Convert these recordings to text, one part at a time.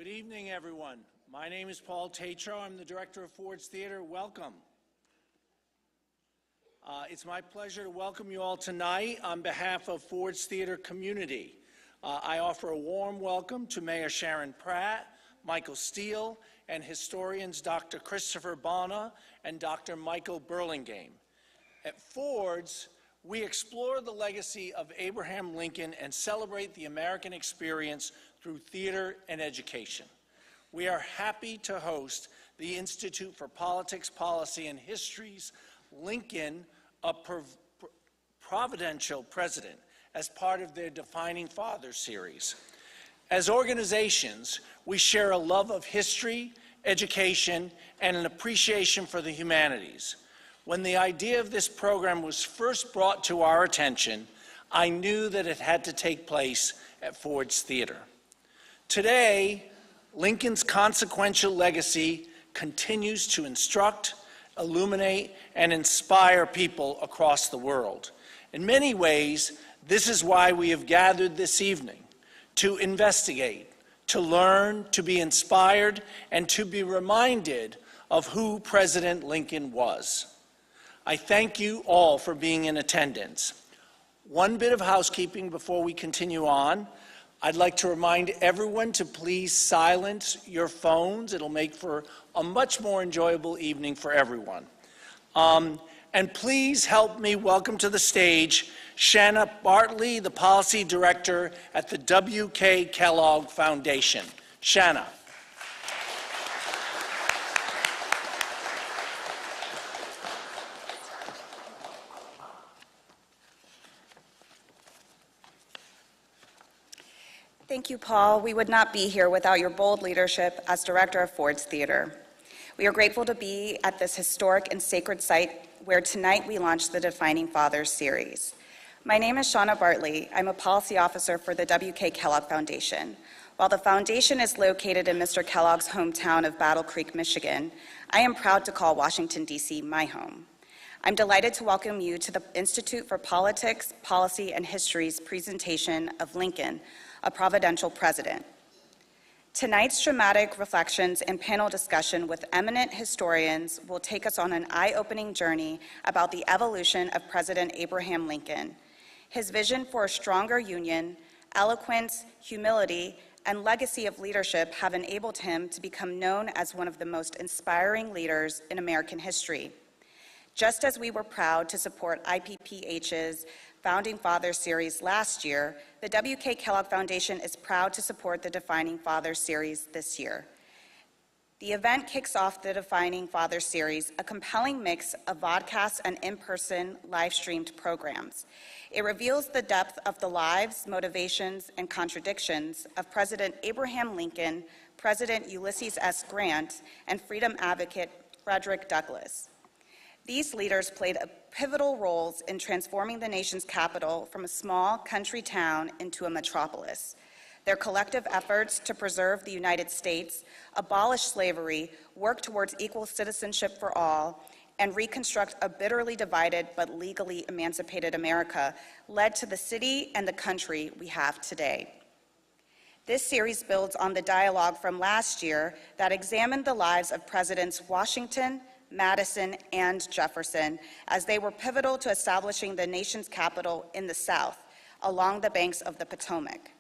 Good evening, everyone. My name is Paul Tatro. I'm the director of Ford's Theater. Welcome. It's my pleasure to welcome you all tonight on behalf of Ford's Theater community. I offer a warm welcome to Mayor Sharon Pratt, Michael Steele, and historians Dr. Christopher Bona and Dr. Michael Burlingame. At Ford's, we explore the legacy of Abraham Lincoln and celebrate the American experience through theater and education. We are happy to host the Institute for Politics, Policy, and History's Lincoln, a Providential President, as part of their Defining Fathers series. As organizations, we share a love of history, education, and an appreciation for the humanities. When the idea of this program was first brought to our attention, I knew that it had to take place at Ford's Theater. Today, Lincoln's consequential legacy continues to instruct, illuminate, and inspire people across the world. In many ways, this is why we have gathered this evening, to investigate, to learn, to be inspired, and to be reminded of who President Lincoln was. I thank you all for being in attendance. One bit of housekeeping before we continue on. I'd like to remind everyone to please silence your phones. It'll make for a much more enjoyable evening for everyone. And please help me welcome to the stage Shanna Bartley, the Policy Director at the W.K. Kellogg Foundation. Shanna. Thank you, Paul. We would not be here without your bold leadership as director of Ford's Theater. We are grateful to be at this historic and sacred site where tonight we launch the Defining Fathers series. My name is Shauna Bartley. I'm a policy officer for the W.K. Kellogg Foundation. While the foundation is located in Mr. Kellogg's hometown of Battle Creek, Michigan, I am proud to call Washington, D.C. my home. I'm delighted to welcome you to the Institute for Politics, Policy, and History's presentation of Lincoln, a Providential President. Tonight's dramatic reflections and panel discussion with eminent historians will take us on an eye-opening journey about the evolution of President Abraham Lincoln. His vision for a stronger union, eloquence, humility, and legacy of leadership have enabled him to become known as one of the most inspiring leaders in American history. Just as we were proud to support IPPH's Founding Fathers series last year, the W.K. Kellogg Foundation is proud to support the Defining Fathers series this year. The event kicks off the Defining Fathers series, a compelling mix of vodcasts and in-person live-streamed programs. It reveals the depth of the lives, motivations, and contradictions of President Abraham Lincoln, President Ulysses S. Grant, and freedom advocate Frederick Douglass. These leaders played pivotal roles in transforming the nation's capital from a small country town into a metropolis. Their collective efforts to preserve the United States, abolish slavery, work towards equal citizenship for all, and reconstruct a bitterly divided but legally emancipated America led to the city and the country we have today. This series builds on the dialogue from last year that examined the lives of Presidents Washington, Madison, and Jefferson as they were pivotal to establishing the nation's capital in the South, along the banks of the Potomac.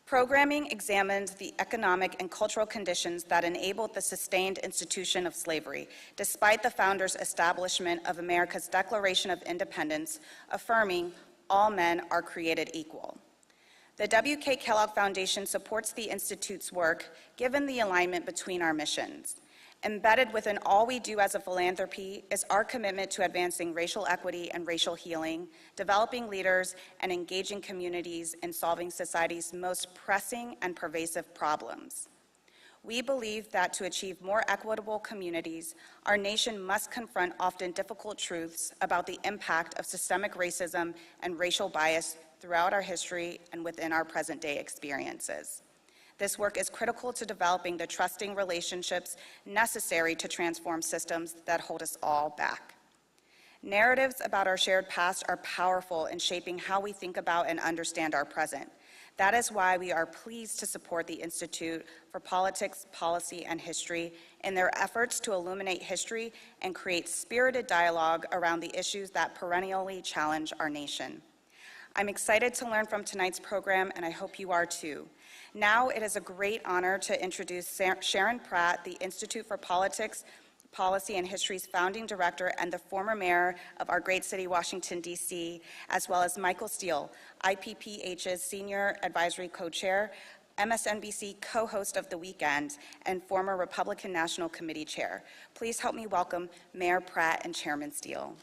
Programming examined the economic and cultural conditions that enabled the sustained institution of slavery, despite the founders' establishment of America's Declaration of Independence, affirming all men are created equal. The W.K. Kellogg Foundation supports the Institute's work, given the alignment between our missions. Embedded within all we do as a philanthropy is our commitment to advancing racial equity and racial healing, developing leaders, and engaging communities in solving society's most pressing and pervasive problems. We believe that to achieve more equitable communities, our nation must confront often difficult truths about the impact of systemic racism and racial bias throughout our history and within our present-day experiences. This work is critical to developing the trusting relationships necessary to transform systems that hold us all back. Narratives about our shared past are powerful in shaping how we think about and understand our present. That is why we are pleased to support the Institute for Politics, Policy, and History in their efforts to illuminate history and create spirited dialogue around the issues that perennially challenge our nation. I'm excited to learn from tonight's program, and I hope you are too. Now it is a great honor to introduce Sharon Pratt, the Institute for Politics, Policy, and History's founding director and the former mayor of our great city, Washington, D.C., as well as Michael Steele, IPPH's senior advisory co-chair, MSNBC co-host of The Weekend, and former Republican National Committee chair. Please help me welcome Mayor Pratt and Chairman Steele.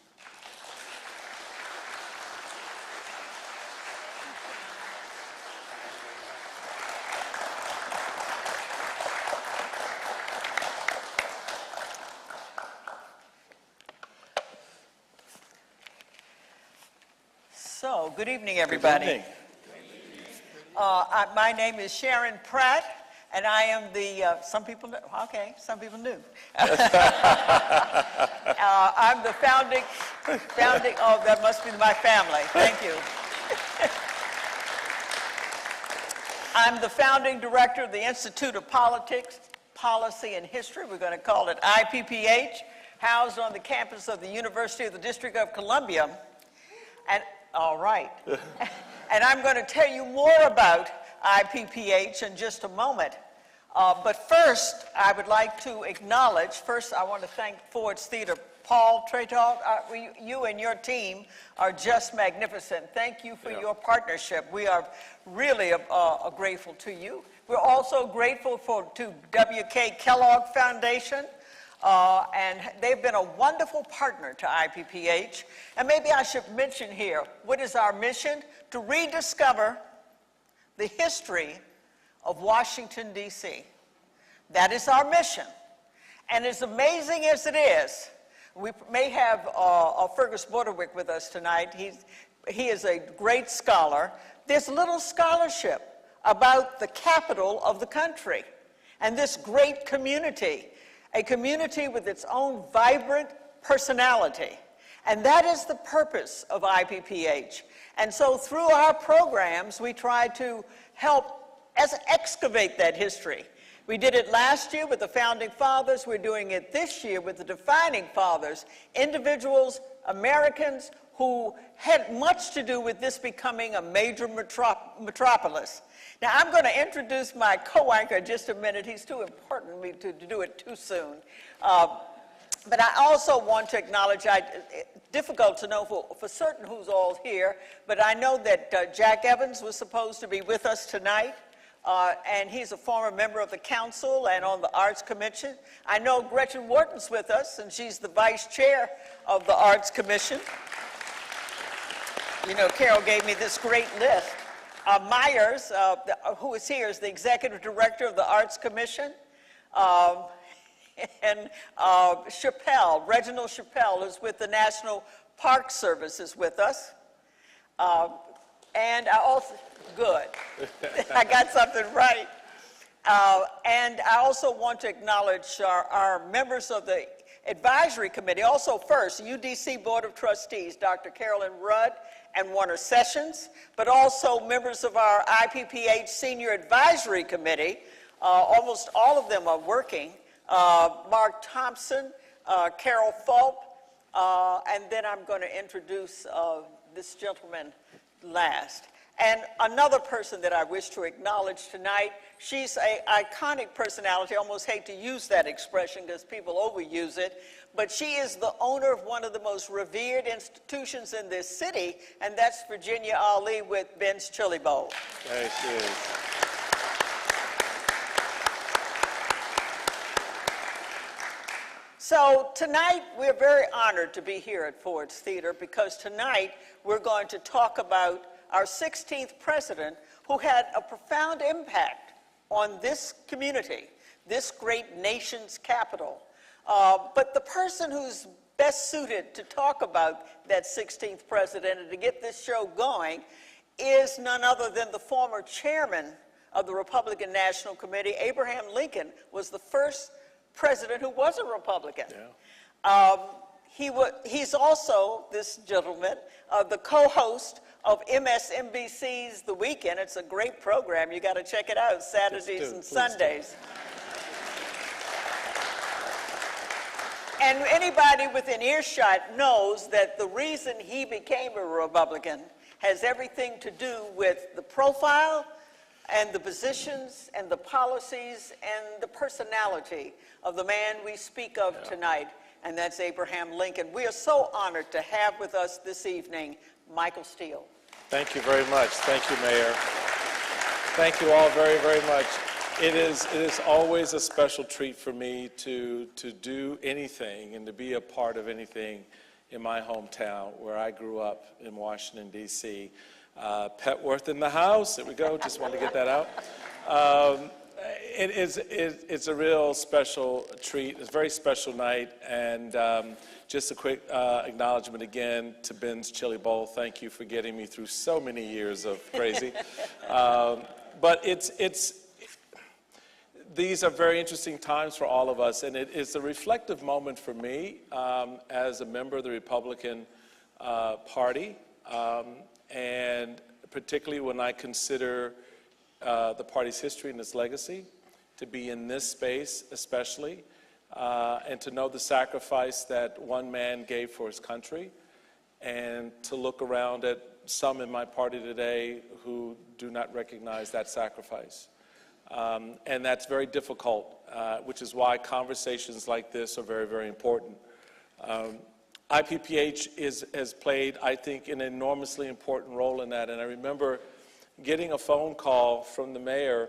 So, good evening, everybody. Good evening. My name is Sharon Pratt, and I am the, some people knew, okay, some people knew. I'm the founding, oh, that must be my family, thank you. I'm the founding director of the Institute of Politics, Policy, and History. We're going to call it IPPH, housed on the campus of the University of the District of Columbia. And all right. And I'm going to tell you more about IPPH in just a moment. But first, I would like to acknowledge, first I want to thank Ford's Theater. Paul Tretal, you and your team are just magnificent. Thank you for your partnership. We are really grateful to you. We're also grateful to W.K. Kellogg Foundation. And they've been a wonderful partner to IPPH. And maybe I should mention here, what is our mission? To rediscover the history of Washington, D.C. That is our mission. And as amazing as it is, we may have Fergus Borderwick with us tonight. He is a great scholar. There's a little scholarship about the capital of the country and this great community. A community with its own vibrant personality. And that is the purpose of IPPH. And so through our programs, we try to help excavate that history. We did it last year with the Founding Fathers. We're doing it this year with the Defining Fathers, individuals, Americans who had much to do with this becoming a major metropolis. Now, I'm going to introduce my co-anchor in just a minute. He's too important for me to do it too soon. But I also want to acknowledge, difficult to know for certain who's all here, but I know that Jack Evans was supposed to be with us tonight, and he's a former member of the council and on the Arts Commission. I know Gretchen Wharton's with us, and she's the vice chair of the Arts Commission. You know, Carol gave me this great list. Myers, who is here, is the executive director of the Arts Commission. And Chappelle, Reginald Chappelle, is with the National Park Service, is with us. And I also, good, I got something right. And I also want to acknowledge our members of the Advisory Committee. Also first, UDC Board of Trustees, Dr. Carolyn Rudd and Warner Sessions, but also members of our IPPH Senior Advisory Committee. Almost all of them are working. Mark Thompson, Carol Fulp, and then I'm going to introduce this gentleman last. And another person that I wish to acknowledge tonight, she's an iconic personality. I almost hate to use that expression because people overuse it, but she is the owner of one of the most revered institutions in this city, and that's Virginia Ali with Ben's Chili Bowl. There she is. So tonight, we're very honored to be here at Ford's Theater because tonight we're going to talk about our 16th president who had a profound impact on this community, this great nation's capital. But the person who's best suited to talk about that 16th president and to get this show going is none other than the former chairman of the Republican National Committee. Abraham Lincoln was the first president who was a Republican. Yeah. He's also, this gentleman, the co-host of MSNBC's The Weekend. It's a great program. You got to check it out Saturdays and Sundays. And anybody within earshot knows that the reason he became a Republican has everything to do with the profile and the positions and the policies and the personality of the man we speak of tonight, and that's Abraham Lincoln. We are so honored to have with us this evening Michael Steele. Thank you very much. Thank you, Mayor. Thank you all very, very much. It is always a special treat for me to do anything and to be a part of anything in my hometown where I grew up in Washington, D.C. Petworth in the house. There we go. Just wanted to get that out. It's a real special treat. It's a very special night. And just a quick acknowledgement again to Ben's Chili Bowl. Thank you for getting me through so many years of crazy. But these are very interesting times for all of us, and it is a reflective moment for me as a member of the Republican Party, and particularly when I consider the party's history and its legacy, to be in this space especially, and to know the sacrifice that one man gave for his country, and to look around at some in my party today who do not recognize that sacrifice. And that's very difficult, which is why conversations like this are very, very important. IPPH has played, I think, an enormously important role in that. And I remember getting a phone call from the mayor,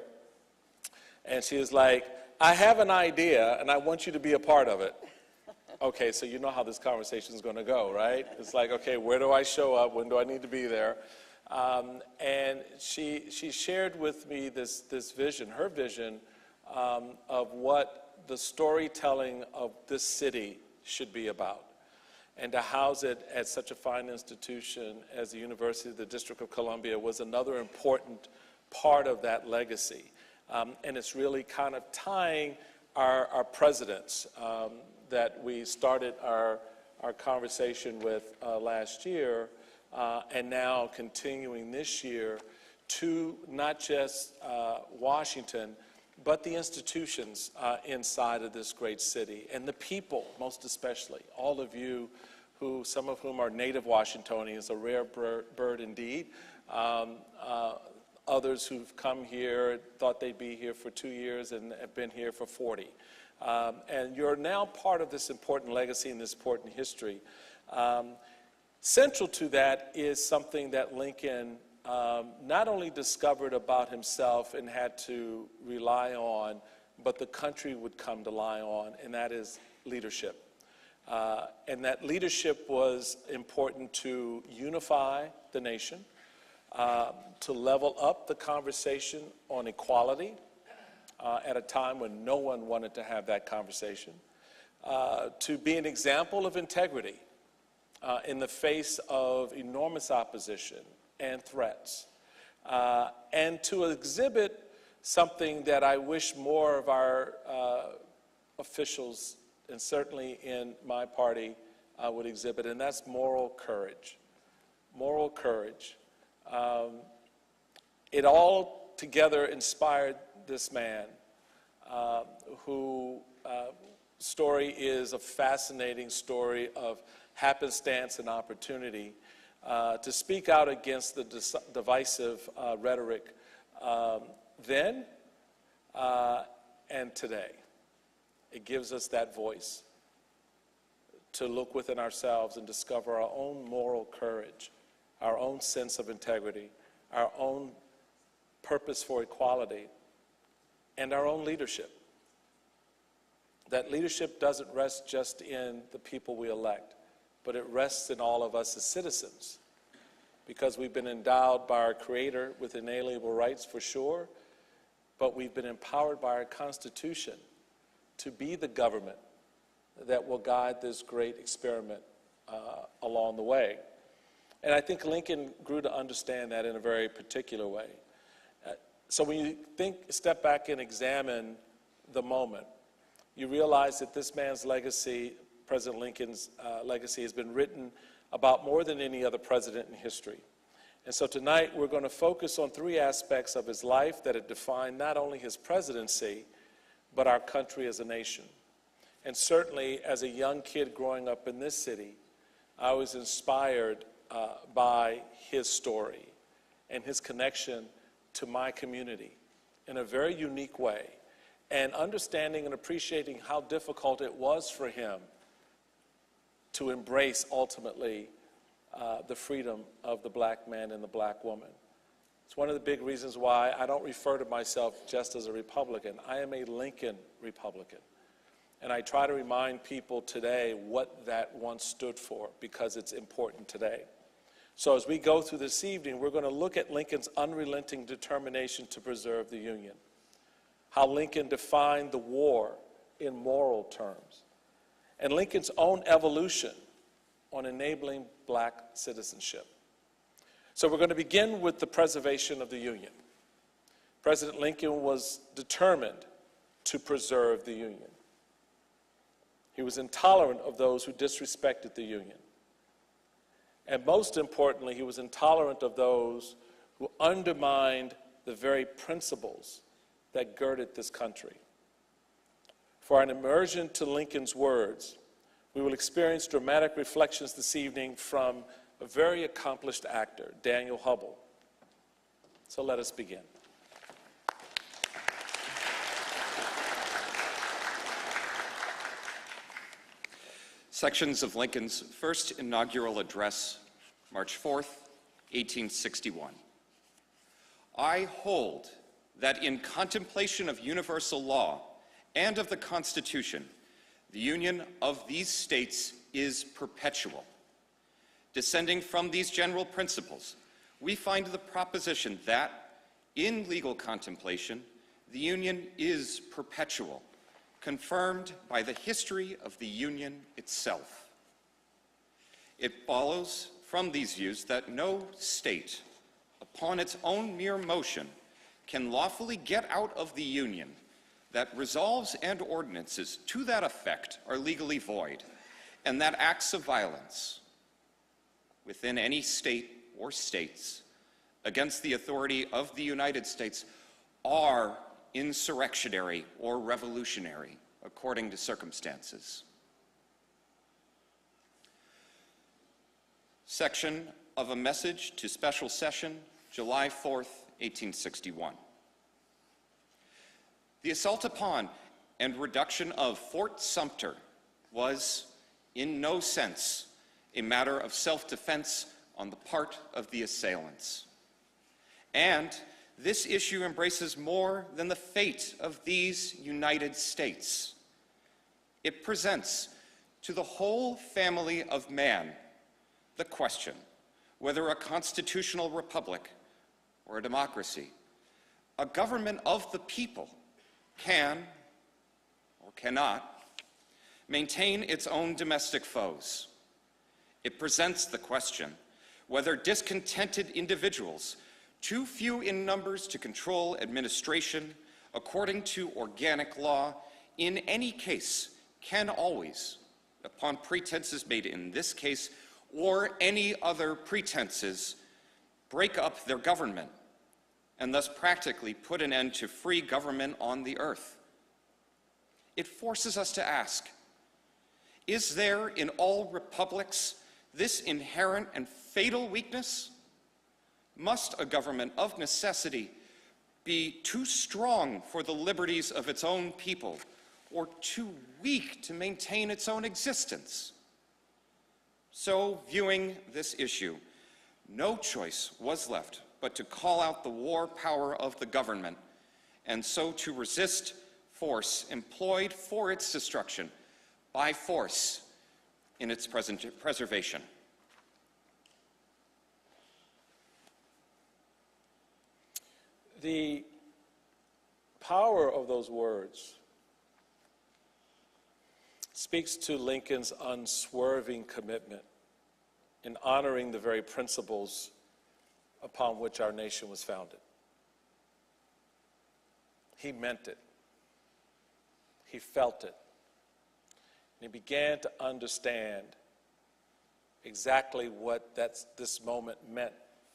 and she was like, I have an idea, and I want you to be a part of it. Okay, so you know how this conversation is going to go, right? It's like, okay, where do I show up? When do I need to be there? And she shared with me this vision, her vision, of what the storytelling of this city should be about. And to house it at such a fine institution as the University of the District of Columbia was another important part of that legacy. And it's really kind of tying our presidents that we started our conversation with last year, and now continuing this year, to not just Washington, but the institutions inside of this great city, and the people, most especially, all of you who, some of whom are native Washingtonians, a rare bird indeed, others who've come here, thought they'd be here for 2 years and have been here for 40. And you're now part of this important legacy and this important history. Central to that is something that Lincoln not only discovered about himself and had to rely on, but the country would come to rely on, and that is leadership. And that leadership was important to unify the nation, to level up the conversation on equality at a time when no one wanted to have that conversation, to be an example of integrity in the face of enormous opposition and threats, and to exhibit something that I wish more of our officials, and certainly in my party, would exhibit, and that's moral courage. Moral courage. It all together inspired this man, whose story is a fascinating story of happenstance and opportunity, to speak out against the divisive rhetoric then and today. It gives us that voice to look within ourselves and discover our own moral courage, our own sense of integrity, our own purpose for equality, and our own leadership. That leadership doesn't rest just in the people we elect, but it rests in all of us as citizens, because we've been endowed by our Creator with inalienable rights for sure, but we've been empowered by our Constitution to be the government that will guide this great experiment along the way. And I think Lincoln grew to understand that in a very particular way. So when you step back and examine the moment, you realize that this man's legacy, President Lincoln's legacy, has been written about more than any other president in history. And so tonight we're going to focus on three aspects of his life that have defined not only his presidency, but our country as a nation. And certainly as a young kid growing up in this city, I was inspired by his story and his connection to my community in a very unique way, and understanding and appreciating how difficult it was for him to embrace ultimately the freedom of the black man and the black woman. It's one of the big reasons why I don't refer to myself just as a Republican. I am a Lincoln Republican. And I try to remind people today what that once stood for, because it's important today. So as we go through this evening, we're going to look at Lincoln's unrelenting determination to preserve the Union, how Lincoln defined the war in moral terms, and Lincoln's own evolution on enabling black citizenship. So we're going to begin with the preservation of the Union. President Lincoln was determined to preserve the Union. He was intolerant of those who disrespected the Union. And most importantly, he was intolerant of those who undermined the very principles that girded this country. For an immersion to Lincoln's words, we will experience dramatic reflections this evening from a very accomplished actor, Daniel Hubble. So let us begin. Sections of Lincoln's first inaugural address, March 4th, 1861. I hold that in contemplation of universal law and of the Constitution, the union of these states is perpetual. Descending from these general principles, we find the proposition that, in legal contemplation, the union is perpetual, confirmed by the history of the Union itself. It follows from these views that no state, upon its own mere motion, can lawfully get out of the Union, that resolves and ordinances to that effect are legally void, and that acts of violence within any state or states against the authority of the United States are insurrectionary or revolutionary, according to circumstances. Section of a message to special session, July 4th, 1861. The assault upon and reduction of Fort Sumter was, in no sense, a matter of self-defense on the part of the assailants. And this issue embraces more than the fate of these United States. It presents to the whole family of man the question whether a constitutional republic or a democracy, a government of the people, can or cannot maintain its own domestic foes. It presents the question whether discontented individuals, too few in numbers to control administration according to organic law, in any case can always, upon pretenses made in this case or any other pretenses, break up their government and thus practically put an end to free government on the earth. It forces us to ask, is there in all republics this inherent and fatal weakness? Must a government of necessity be too strong for the liberties of its own people or too weak to maintain its own existence? So, viewing this issue, no choice was left but to call out the war power of the government and so to resist force employed for its destruction by force in its preservation. The power of those words speaks to Lincoln's unswerving commitment in honoring the very principles upon which our nation was founded. He meant it. He felt it. And he began to understand exactly what this moment meant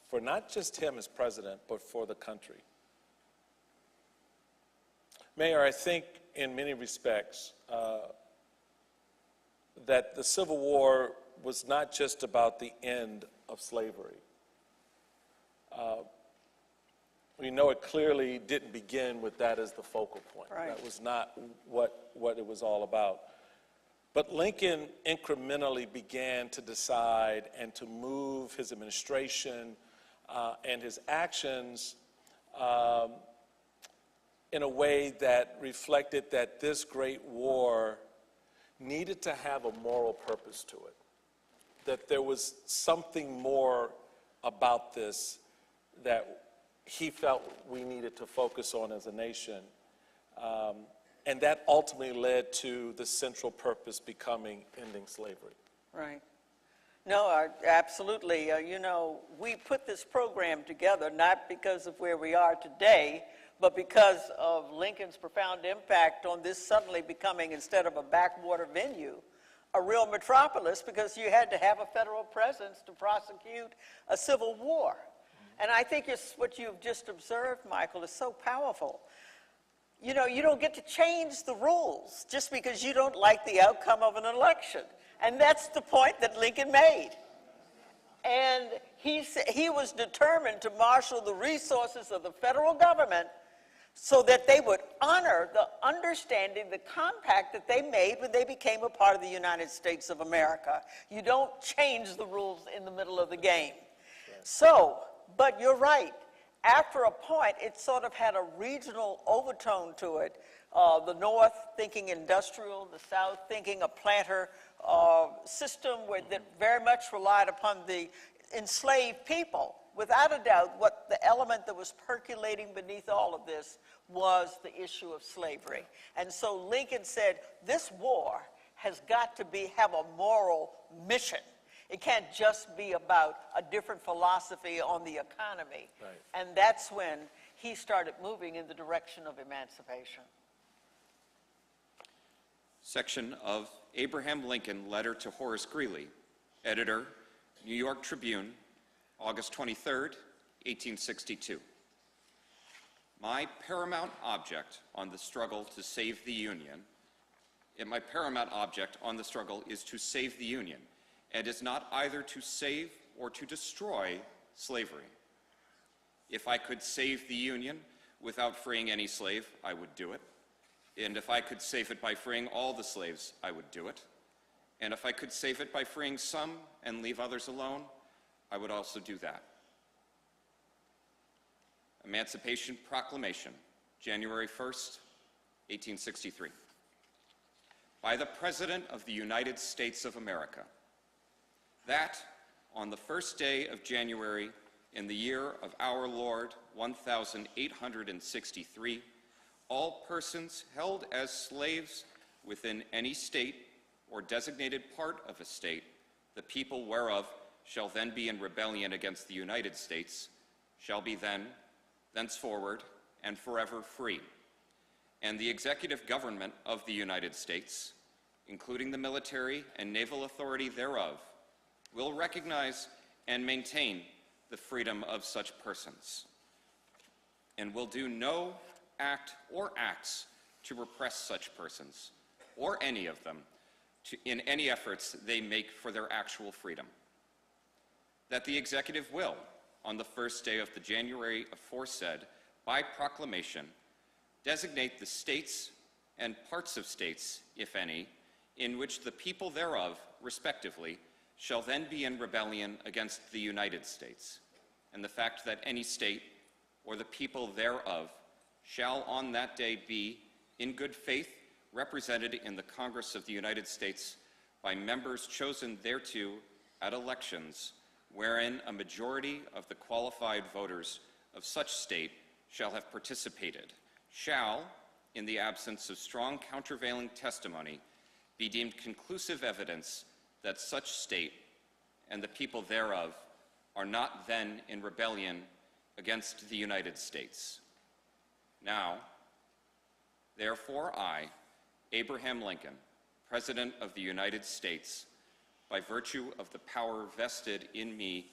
for not just him as president, but for the country. Mayor, I think in many respects that the Civil War was not just about the end of slavery. We know it clearly didn't begin with that as the focal point. Right. That was not what it was all about. But Lincoln incrementally began to decide and to move his administration and his actions in a way that reflected that this great war needed to have a moral purpose to it, that there was something more about this that he felt we needed to focus on as a nation. And that ultimately led to the central purpose becoming ending slavery. Right. No, absolutely. You know, we put this program together not because of where we are today, but because of Lincoln's profound impact on this suddenly becoming, instead of a backwater venue, a real metropolis, because you had to have a federal presence to prosecute a civil war. And I think what you've just observed, Michael, is so powerful. You know, you don't get to change the rules just because you don't like the outcome of an election. And that's the point that Lincoln made. And he was determined to marshal the resources of the federal government so that they would honor the understanding, the compact that they made when they became a part of the United States of America. You don't change the rules in the middle of the game. So, but you're right. After a point, it sort of had a regional overtone to it. The North thinking industrial, the South thinking a planter system that very much relied upon the enslaved people. Without a doubt, what the element that was percolating beneath all of this was the issue of slavery. And so Lincoln said, this war has got to have a moral mission. It can't just be about a different philosophy on the economy. Right. And that's when he started moving in the direction of emancipation. Section of Abraham Lincoln Letter to Horace Greeley, editor, New York Tribune, August 23rd, 1862. My paramount object on the struggle to save the Union, my paramount object on the struggle is to save the Union, and is not either to save or to destroy slavery. If I could save the Union without freeing any slave, I would do it. And if I could save it by freeing all the slaves, I would do it. And if I could save it by freeing some and leave others alone, I would also do that. Emancipation Proclamation, January 1st, 1863. By the President of the United States of America, that on the first day of January in the year of our Lord 1863, all persons held as slaves within any state or designated part of a state, the people whereof shall then be in rebellion against the United States, shall be thenceforward, and forever free. And the executive government of the United States, including the military and naval authority thereof, will recognize and maintain the freedom of such persons, and will do no act or acts to repress such persons, or any of them, in any efforts they make for their actual freedom. That the executive will, on the first day of the January aforesaid, by proclamation, designate the states and parts of states, if any, in which the people thereof, respectively, shall then be in rebellion against the United States, and the fact that any state or the people thereof shall on that day be, in good faith, represented in the Congress of the United States by members chosen thereto at elections, wherein a majority of the qualified voters of such state shall have participated, shall, in the absence of strong countervailing testimony, be deemed conclusive evidence that such state and the people thereof are not then in rebellion against the United States. Now, therefore I, Abraham Lincoln, President of the United States, by virtue of the power vested in me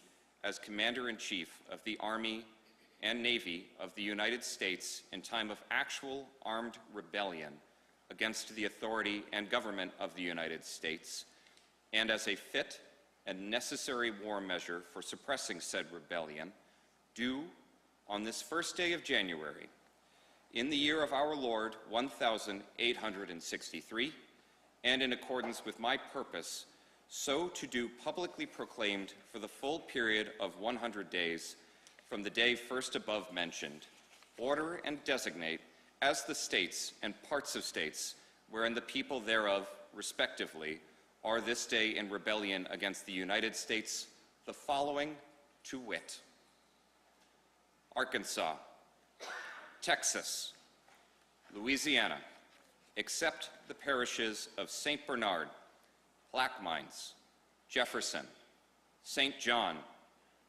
as Commander-in-Chief of the Army and Navy of the United States in time of actual armed rebellion against the authority and government of the United States, and as a fit and necessary war measure for suppressing said rebellion, do on this first day of January, in the year of our Lord 1863, and in accordance with my purpose, so to do publicly proclaimed for the full period of 100 days from the day first above mentioned, order and designate as the states and parts of states wherein the people thereof, respectively, are this day in rebellion against the United States, the following to wit: Arkansas, Texas, Louisiana, except the parishes of St. Bernard, Plaquemines, Jefferson, St. John,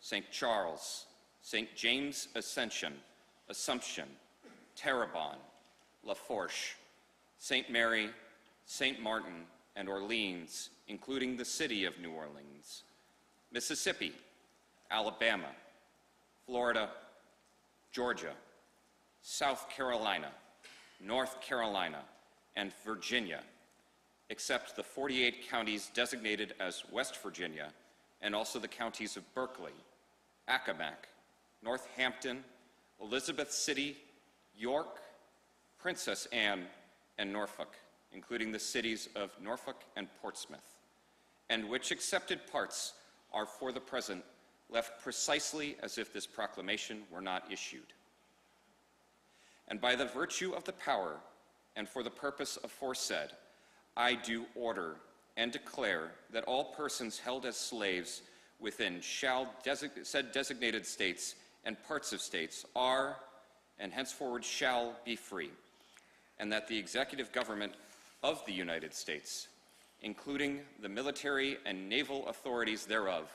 St. Charles, St. James Ascension, Assumption, Terrebonne, Lafourche, St. Mary, St. Martin, and Orleans, including the city of New Orleans, Mississippi, Alabama, Florida, Georgia, South Carolina, North Carolina, and Virginia, except the 48 counties designated as West Virginia, and also the counties of Berkeley, Accomack, Northampton, Elizabeth City, York, Princess Anne, and Norfolk, including the cities of Norfolk and Portsmouth, and which accepted parts are for the present left precisely as if this proclamation were not issued. And by the virtue of the power and for the purpose aforesaid, I do order and declare that all persons held as slaves within said designated states and parts of states are and henceforward shall be free, and that the executive government of the United States, including the military and naval authorities thereof,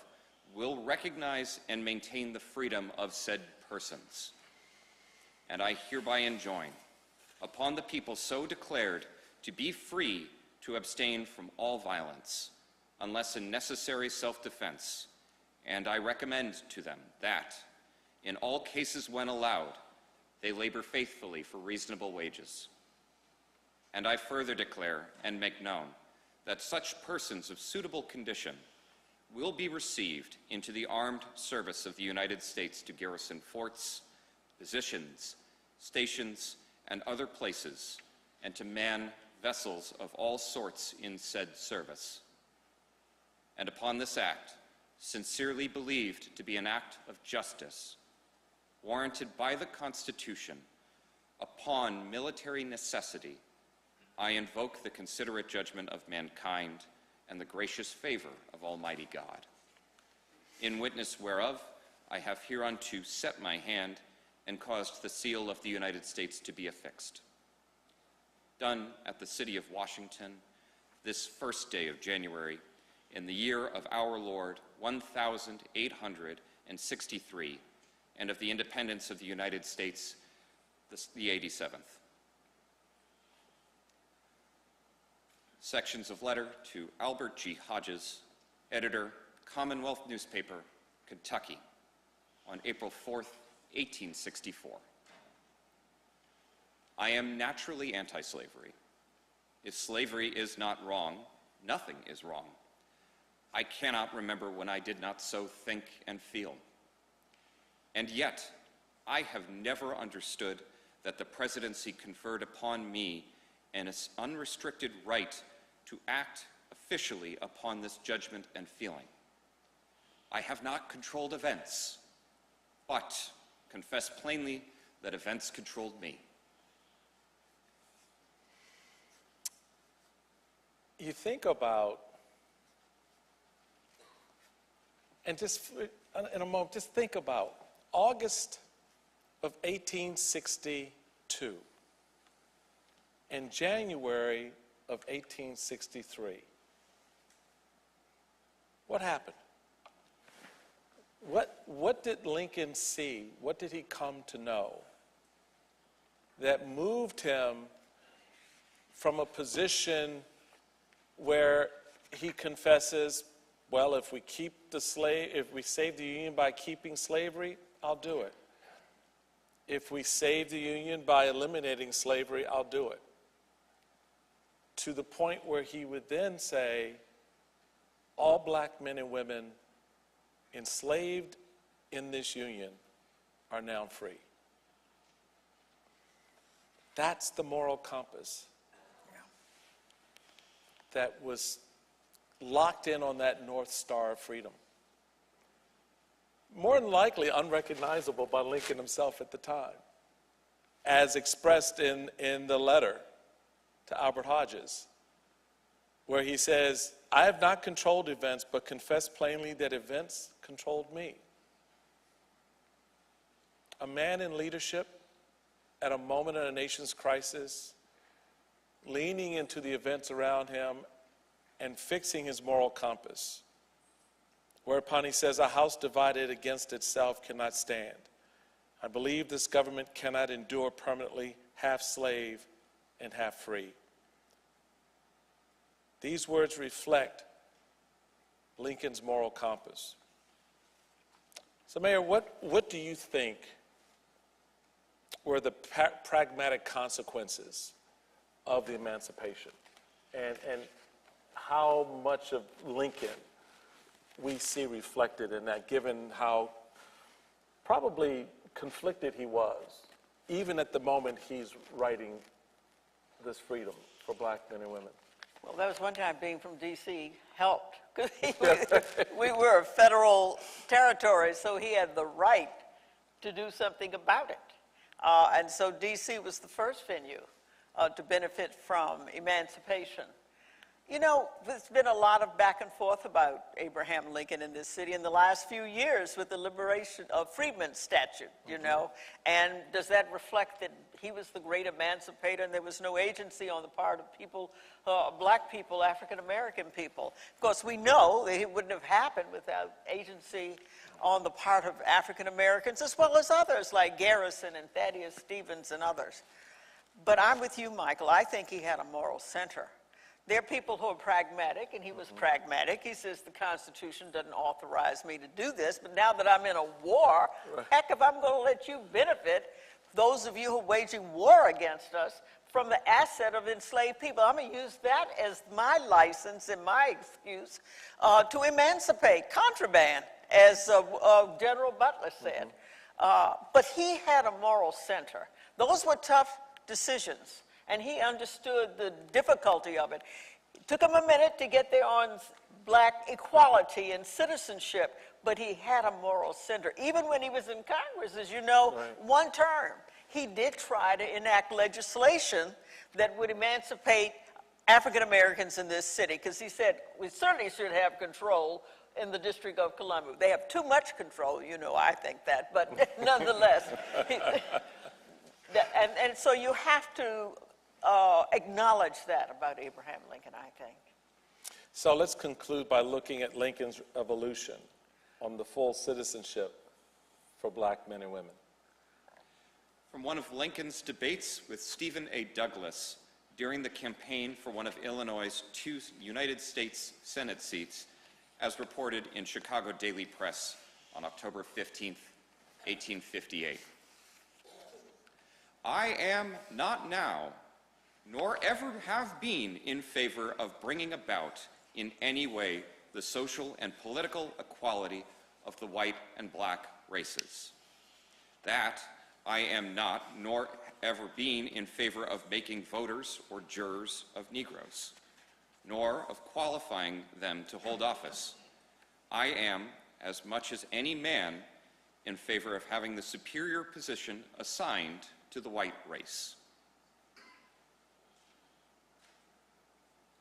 will recognize and maintain the freedom of said persons. And I hereby enjoin upon the people so declared to be free to abstain from all violence, unless in necessary self-defense, and I recommend to them that, in all cases when allowed, they labor faithfully for reasonable wages. And I further declare and make known that such persons of suitable condition will be received into the armed service of the United States to garrison forts, positions, stations, and other places, and to man vessels of all sorts in said service. And upon this act, sincerely believed to be an act of justice, warranted by the Constitution, upon military necessity, I invoke the considerate judgment of mankind and the gracious favor of Almighty God. In witness whereof, I have hereunto set my hand and caused the seal of the United States to be affixed. Done at the city of Washington, this first day of January, in the year of our Lord 1863, and of the independence of the United States, the 87th. Sections of letter to Albert G. Hodges, editor, Commonwealth Newspaper, Kentucky, on April 4th, 1864. I am naturally anti-slavery. If slavery is not wrong, nothing is wrong. I cannot remember when I did not so think and feel. And yet, I have never understood that the presidency conferred upon me an unrestricted right to act officially upon this judgment and feeling. I have not controlled events, but confess plainly that events controlled me. You think about, and just in a moment, just think about August of 1862 and January of 1863. What happened? What did Lincoln see? What did he come to know that moved him from a position where he confesses well, if we save the Union by keeping slavery, I'll do it. If we save the Union by eliminating slavery, I'll do it. To the point where he would then say, all black men and women enslaved in this Union are now free. That's the moral compass that was locked in on that North Star of freedom. More than likely unrecognizable by Lincoln himself at the time, as expressed in the letter to Albert Hodges, where he says, I have not controlled events, but confess plainly that events controlled me. A man in leadership at a moment in a nation's crisis, leaning into the events around him and fixing his moral compass. Whereupon he says, a house divided against itself cannot stand. I believe this government cannot endure permanently half slave and half free. These words reflect Lincoln's moral compass. So, Mayor, what do you think were the pragmatic consequences of the emancipation? And how much of Lincoln we see reflected in that, given how probably conflicted he was, even at the moment he's writing this freedom for black men and women? Well, that was one time being from D.C. helped, because we were a federal territory, so he had the right to do something about it. And so D.C. was the first venue to benefit from emancipation. You know, there's been a lot of back and forth about Abraham Lincoln in this city in the last few years with the liberation of Freedmen's statute, you know. And does that reflect that he was the great emancipator and there was no agency on the part of people, black people, African-American people? Of course, we know that it wouldn't have happened without agency on the part of African-Americans as well as others like Garrison and Thaddeus Stevens and others. But I'm with you, Michael. I think he had a moral center. There are people who are pragmatic, and he was pragmatic. He says the Constitution doesn't authorize me to do this, but now that I'm in a war, heck, if I'm going to let you benefit, those of you who are waging war against us, from the asset of enslaved people, I'm going to use that as my license and my excuse to emancipate, contraband, as General Butler said. But he had a moral center. Those were tough decisions. And he understood the difficulty of it. It took him a minute to get there on black equality and citizenship, but he had a moral center. Even when he was in Congress, as you know, one term, he did try to enact legislation that would emancipate African Americans in this city, because he said we certainly should have control in the District of Columbia. They have too much control, you know, I think that, but nonetheless. And so you have to acknowledge that about Abraham Lincoln, I think. So let's conclude by looking at Lincoln's evolution on the full citizenship for black men and women. From one of Lincoln's debates with Stephen A. Douglas during the campaign for one of Illinois' 2 United States Senate seats, as reported in Chicago Daily Press on October 15th, 1858. I am not now, nor ever have been, in favor of bringing about in any way the social and political equality of the white and black races. That I am not, nor ever been, in favor of making voters or jurors of Negroes, nor of qualifying them to hold office. I am, as much as any man, in favor of having the superior position assigned to the white race.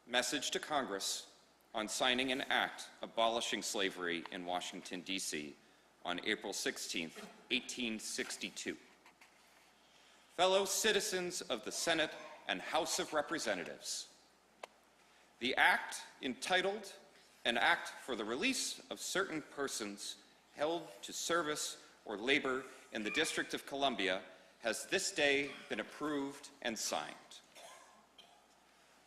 Message to Congress on signing an act abolishing slavery in Washington, D.C. on April 16, 1862. Fellow citizens of the Senate and House of Representatives, the act entitled An Act for the Release of Certain Persons Held to Service or Labor in the District of Columbia has this day been approved and signed.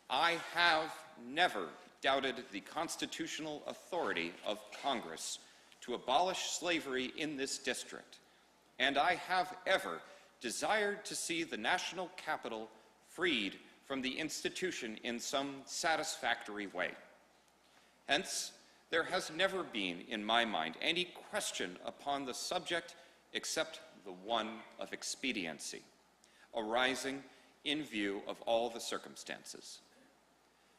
I have never doubted the constitutional authority of Congress to abolish slavery in this district, and I have ever desired to see the national capital freed from the institution in some satisfactory way. Hence, there has never been, in my mind, any question upon the subject except the one of expediency, arising in view of all the circumstances.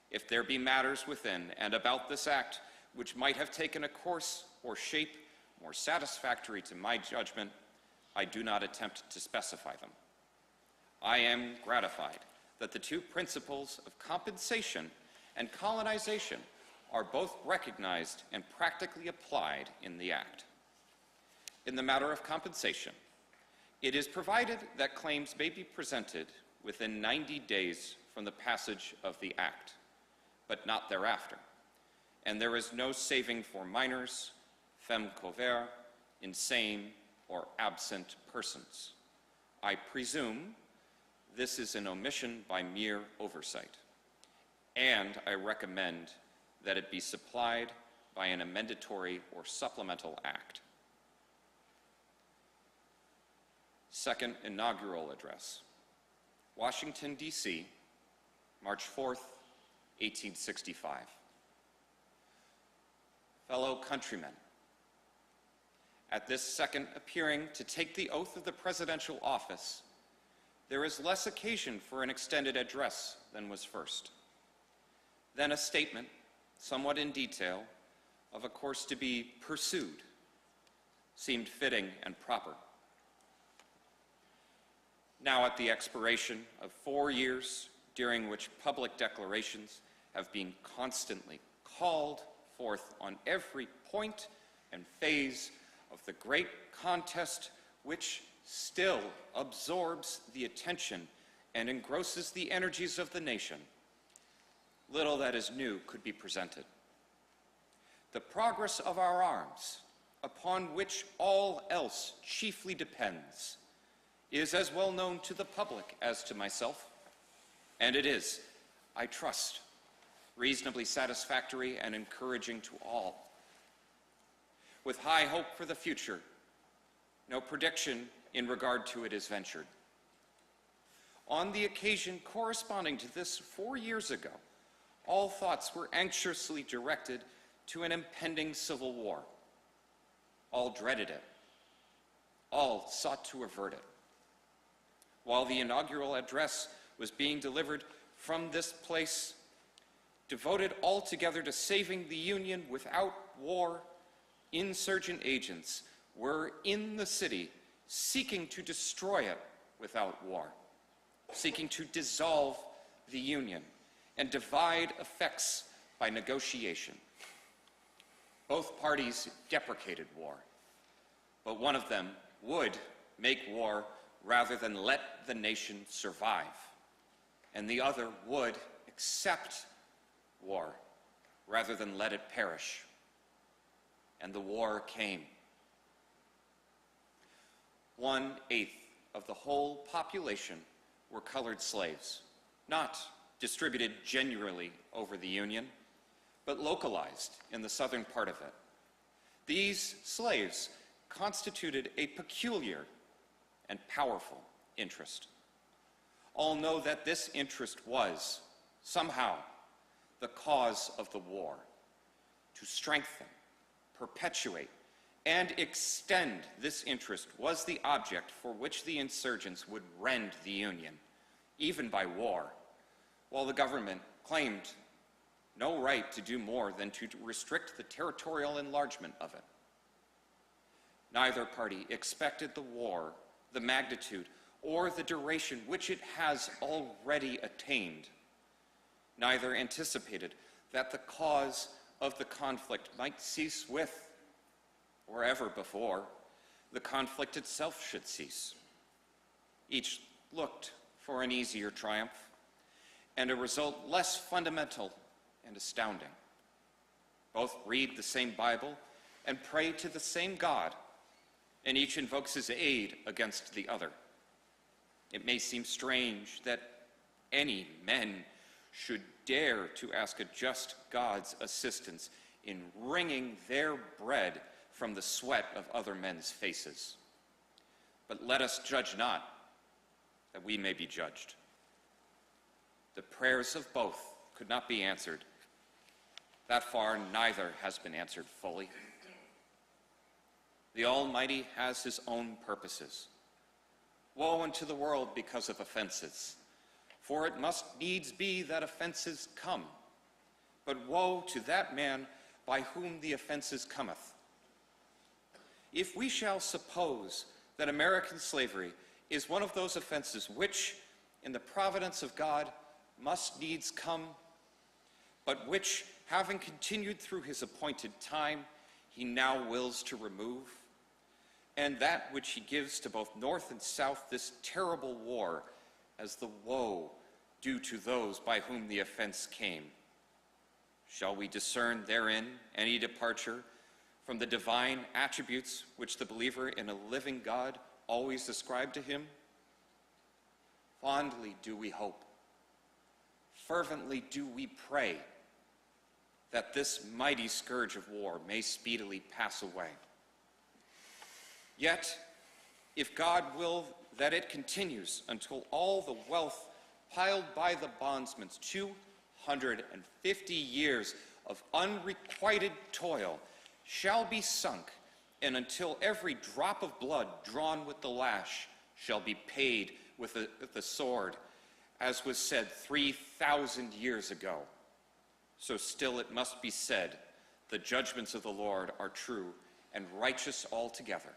If there be matters within and about this act which might have taken a course or shape more satisfactory to my judgment, I do not attempt to specify them. I am gratified that the two principles of compensation and colonization are both recognized and practically applied in the Act. In the matter of compensation, it is provided that claims may be presented within 90 days from the passage of the Act, but not thereafter, and there is no saving for minors, femmes cauvaires, insane, or absent persons. I presume this is an omission by mere oversight, and I recommend that it be supplied by an amendatory or supplemental act. Second inaugural address. Washington, D.C., March 4th, 1865. Fellow countrymen, at this second appearing to take the oath of the presidential office, there is less occasion for an extended address than was first. Then a statement, somewhat in detail, of a course to be pursued, seemed fitting and proper. Now, at the expiration of 4 years, during which public declarations have been constantly called forth on every point and phase of the great contest which still absorbs the attention and engrosses the energies of the nation, little that is new could be presented. The progress of our arms, upon which all else chiefly depends, is as well known to the public as to myself, and it is, I trust, reasonably satisfactory and encouraging to all. With high hope for the future, no prediction in regard to it is ventured. On the occasion corresponding to this 4 years ago, all thoughts were anxiously directed to an impending civil war. All dreaded it. All sought to avert it. While the inaugural address was being delivered from this place, devoted altogether to saving the Union without war, insurgent agents were in the city seeking to destroy it without war, seeking to dissolve the Union and divide effects by negotiation. Both parties deprecated war, but one of them would make war rather than let the nation survive, and the other would accept war rather than let it perish. And the war came. 1/8 of the whole population were colored slaves, not distributed generally over the Union, but localized in the southern part of it. These slaves constituted a peculiar and powerful interest. All know that this interest was, somehow, the cause of the war, to strengthen, perpetuate, and extend this interest was the object for which the insurgents would rend the Union, even by war, while the government claimed no right to do more than to restrict the territorial enlargement of it. Neither party expected the war, the magnitude, or the duration which it has already attained. Neither anticipated that the cause of the conflict might cease with, or ever before, the conflict itself should cease. Each looked for an easier triumph, and a result less fundamental and astounding. Both read the same Bible and pray to the same God, and each invokes his aid against the other. It may seem strange that any men should dare to ask a just God's assistance in wringing their bread from the sweat of other men's faces. But let us judge not, that we may be judged. The prayers of both could not be answered. That far, neither has been answered fully. The Almighty has his own purposes. Woe unto the world because of offenses, for it must needs be that offenses come. But woe to that man by whom the offenses cometh. If we shall suppose that American slavery is one of those offenses which, in the providence of God, must needs come, but which, having continued through his appointed time, he now wills to remove, and that which he gives to both North and South this terrible war as the woe due to those by whom the offense came. Shall we discern therein any departure from the divine attributes which the believer in a living God always ascribed to him? Fondly do we hope, fervently do we pray that this mighty scourge of war may speedily pass away. Yet, if God will that it continues until all the wealth piled by the bondsmen, 250 years of unrequited toil, shall be sunk, and until every drop of blood drawn with the lash shall be paid with the sword, as was said 3,000 years ago. So still it must be said, the judgments of the Lord are true and righteous altogether,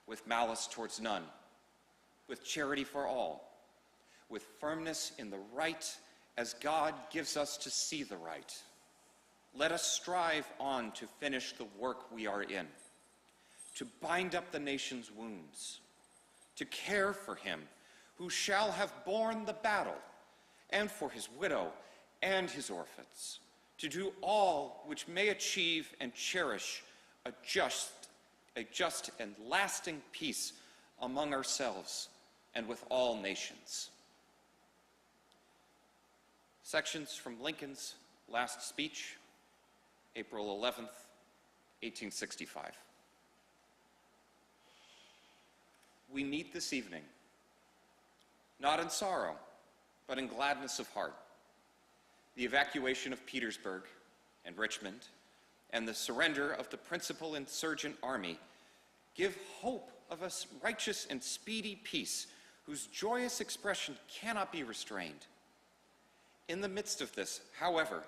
with malice towards none, with charity for all, with firmness in the right, as God gives us to see the right. Let us strive on to finish the work we are in, to bind up the nation's wounds, to care for him who shall have borne the battle, and for his widow and his orphans, to do all which may achieve and cherish a just and lasting peace among ourselves and with all nations. Sections from Lincoln's last speech, April 11th, 1865. We meet this evening, not in sorrow, but in gladness of heart. The evacuation of Petersburg and Richmond and the surrender of the principal insurgent army give hope of a righteous and speedy peace whose joyous expression cannot be restrained. In the midst of this, however,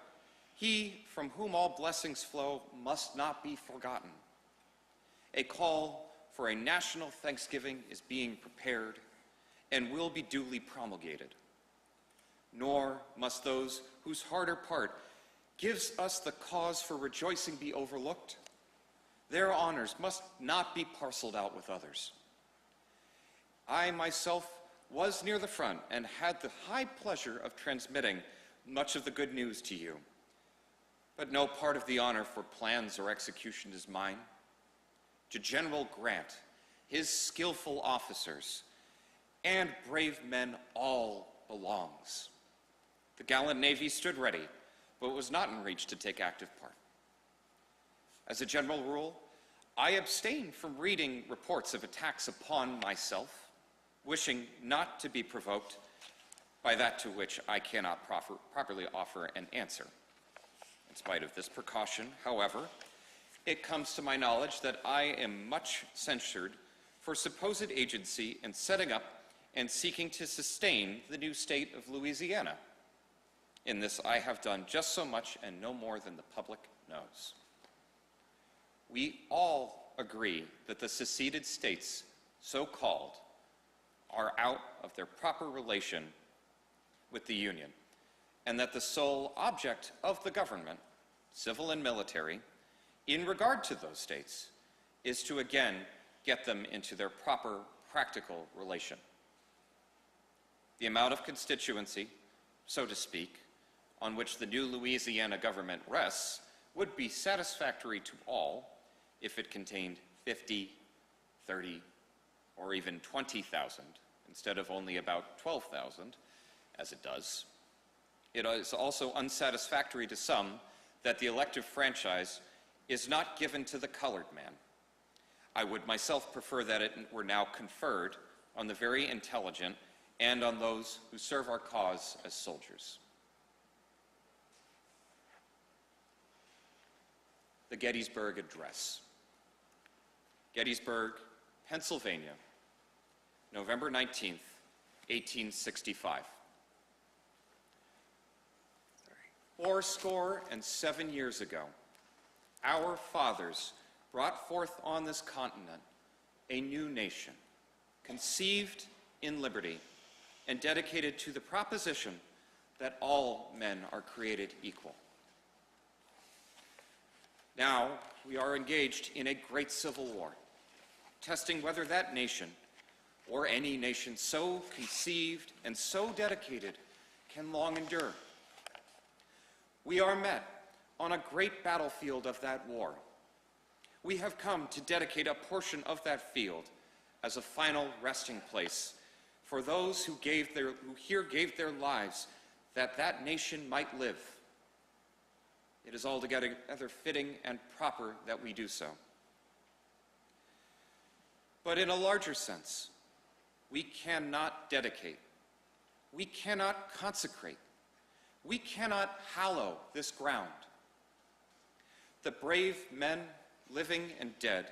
he from whom all blessings flow must not be forgotten. A call for a national thanksgiving is being prepared and will be duly promulgated. Nor must those whose harder part gives us the cause for rejoicing be overlooked. Their honors must not be parceled out with others. I myself was near the front and had the high pleasure of transmitting much of the good news to you. But no part of the honor for plans or execution is mine. To General Grant, his skillful officers, and brave men all belongs. The gallant Navy stood ready, but was not in reach to take active part. As a general rule, I abstain from reading reports of attacks upon myself, wishing not to be provoked by that to which I cannot properly offer an answer. In spite of this precaution, however, it comes to my knowledge that I am much censured for supposed agency in setting up and seeking to sustain the new state of Louisiana. In this I have done just so much and no more than the public knows. We all agree that the seceded states, so called, are out of their proper relation with the Union, and that the sole object of the government, civil and military, in regard to those states, is to again get them into their proper practical relation. The amount of constituency, so to speak, on which the new Louisiana government rests would be satisfactory to all if it contained 50, 30, or even 20,000, instead of only about 12,000, as it does. It is also unsatisfactory to some that the elective franchise is not given to the colored man. I would myself prefer that it were now conferred on the very intelligent and on those who serve our cause as soldiers. The Gettysburg Address. Gettysburg, Pennsylvania, November 19th, 1865. 87 years ago, our fathers brought forth on this continent a new nation, conceived in liberty and dedicated to the proposition that all men are created equal. Now we are engaged in a great civil war, testing whether that nation, or any nation so conceived and so dedicated, can long endure. We are met on a great battlefield of that war. We have come to dedicate a portion of that field as a final resting place for those who here gave their lives that that nation might live. It is altogether fitting and proper that we do so. But in a larger sense, we cannot dedicate, we cannot consecrate, we cannot hallow this ground. The brave men, living and dead,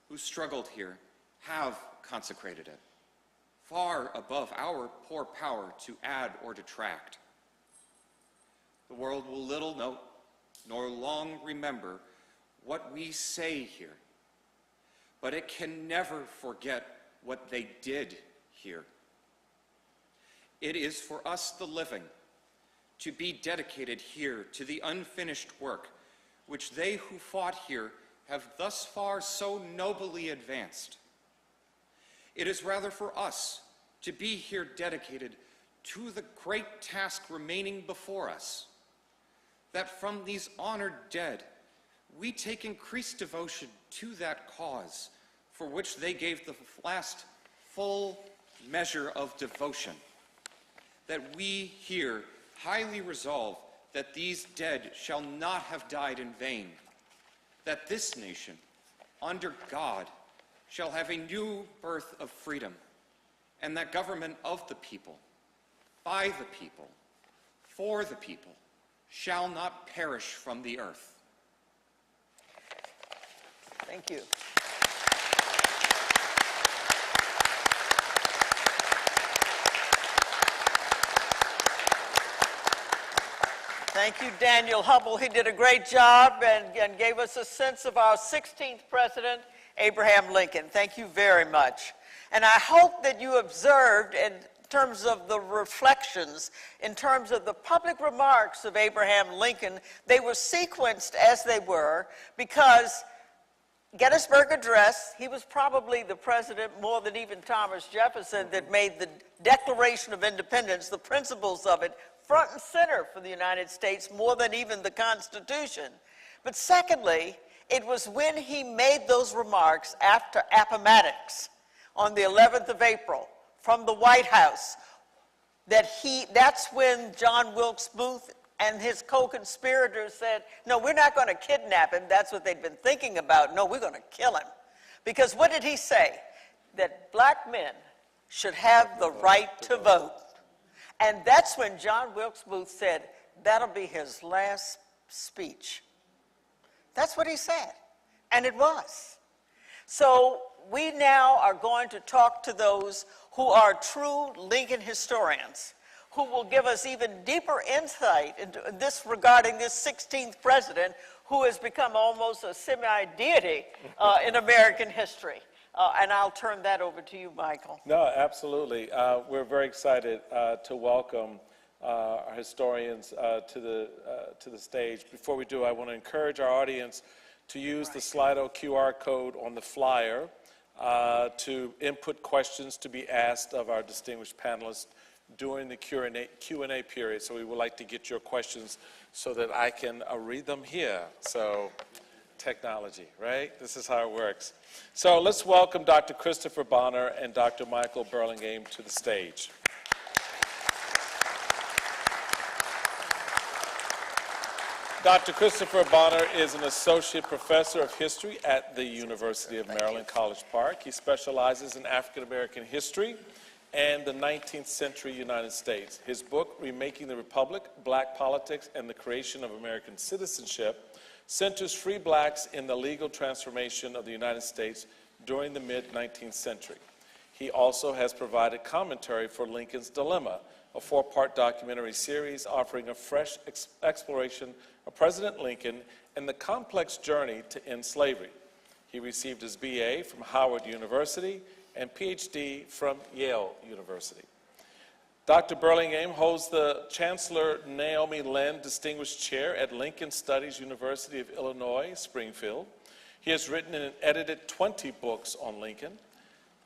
who struggled here have consecrated it, far above our poor power to add or detract. The world will little note nor long remember what we say here, but it can never forget what they did here. It is for us, the living, to be dedicated here to the unfinished work which they who fought here have thus far so nobly advanced. It is rather for us to be here dedicated to the great task remaining before us, that from these honored dead we take increased devotion to that cause for which they gave the last full measure of devotion, that we here highly resolve that these dead shall not have died in vain, that this nation, under God, shall have a new birth of freedom, and that government of the people, by the people, for the people, shall not perish from the earth. Thank you. Thank you, Daniel Hubble. He did a great job and gave us a sense of our 16th president, Abraham Lincoln. Thank you very much. And I hope that you observed in terms of the reflections, in terms of the public remarks of Abraham Lincoln, they were sequenced as they were because Gettysburg Address, he was probably the president more than even Thomas Jefferson that made the Declaration of Independence, the principles of it, front and center for the United States more than even the Constitution. But secondly, it was when he made those remarks after Appomattox on the 11th of April from the White House that's when John Wilkes Booth and his co-conspirators said, no, we're not going to kidnap him. That's what they'd been thinking about. No, we're going to kill him. Because what did he say? That black men should have the right to vote. And that's when John Wilkes Booth said, that'll be his last speech. That's what he said. And it was. So we now are going to talk to those who are true Lincoln historians, who will give us even deeper insight into this regarding this 16th president who has become almost a semi-deity in American history. And I'll turn that over to you, Michael. No, absolutely. We're very excited to welcome our historians to the stage. Before we do, I want to encourage our audience to use the Slido QR code on the flyer to input questions to be asked of our distinguished panelists during the Q&A period. So we would like to get your questions so that I can read them here. So technology, right? This is how it works. So let's welcome Dr. Christopher Bonner and Dr. Michael Burlingame to the stage. Dr. Christopher Bonner is an associate professor of history at the University of Maryland, College Park. He specializes in African American history and the 19th century United States. His book, Remaking the Republic, Black Politics and the Creation of American Citizenship, centers free blacks in the legal transformation of the United States during the mid-19th century. He also has provided commentary for Lincoln's Dilemma, a 4-part documentary series offering a fresh exploration of President Lincoln and the complex journey to end slavery. He received his BA from Howard University and PhD from Yale University. Dr. Burlingame holds the Chancellor Naomi Lynn Distinguished Chair at Lincoln Studies, University of Illinois, Springfield. He has written and edited 20 books on Lincoln.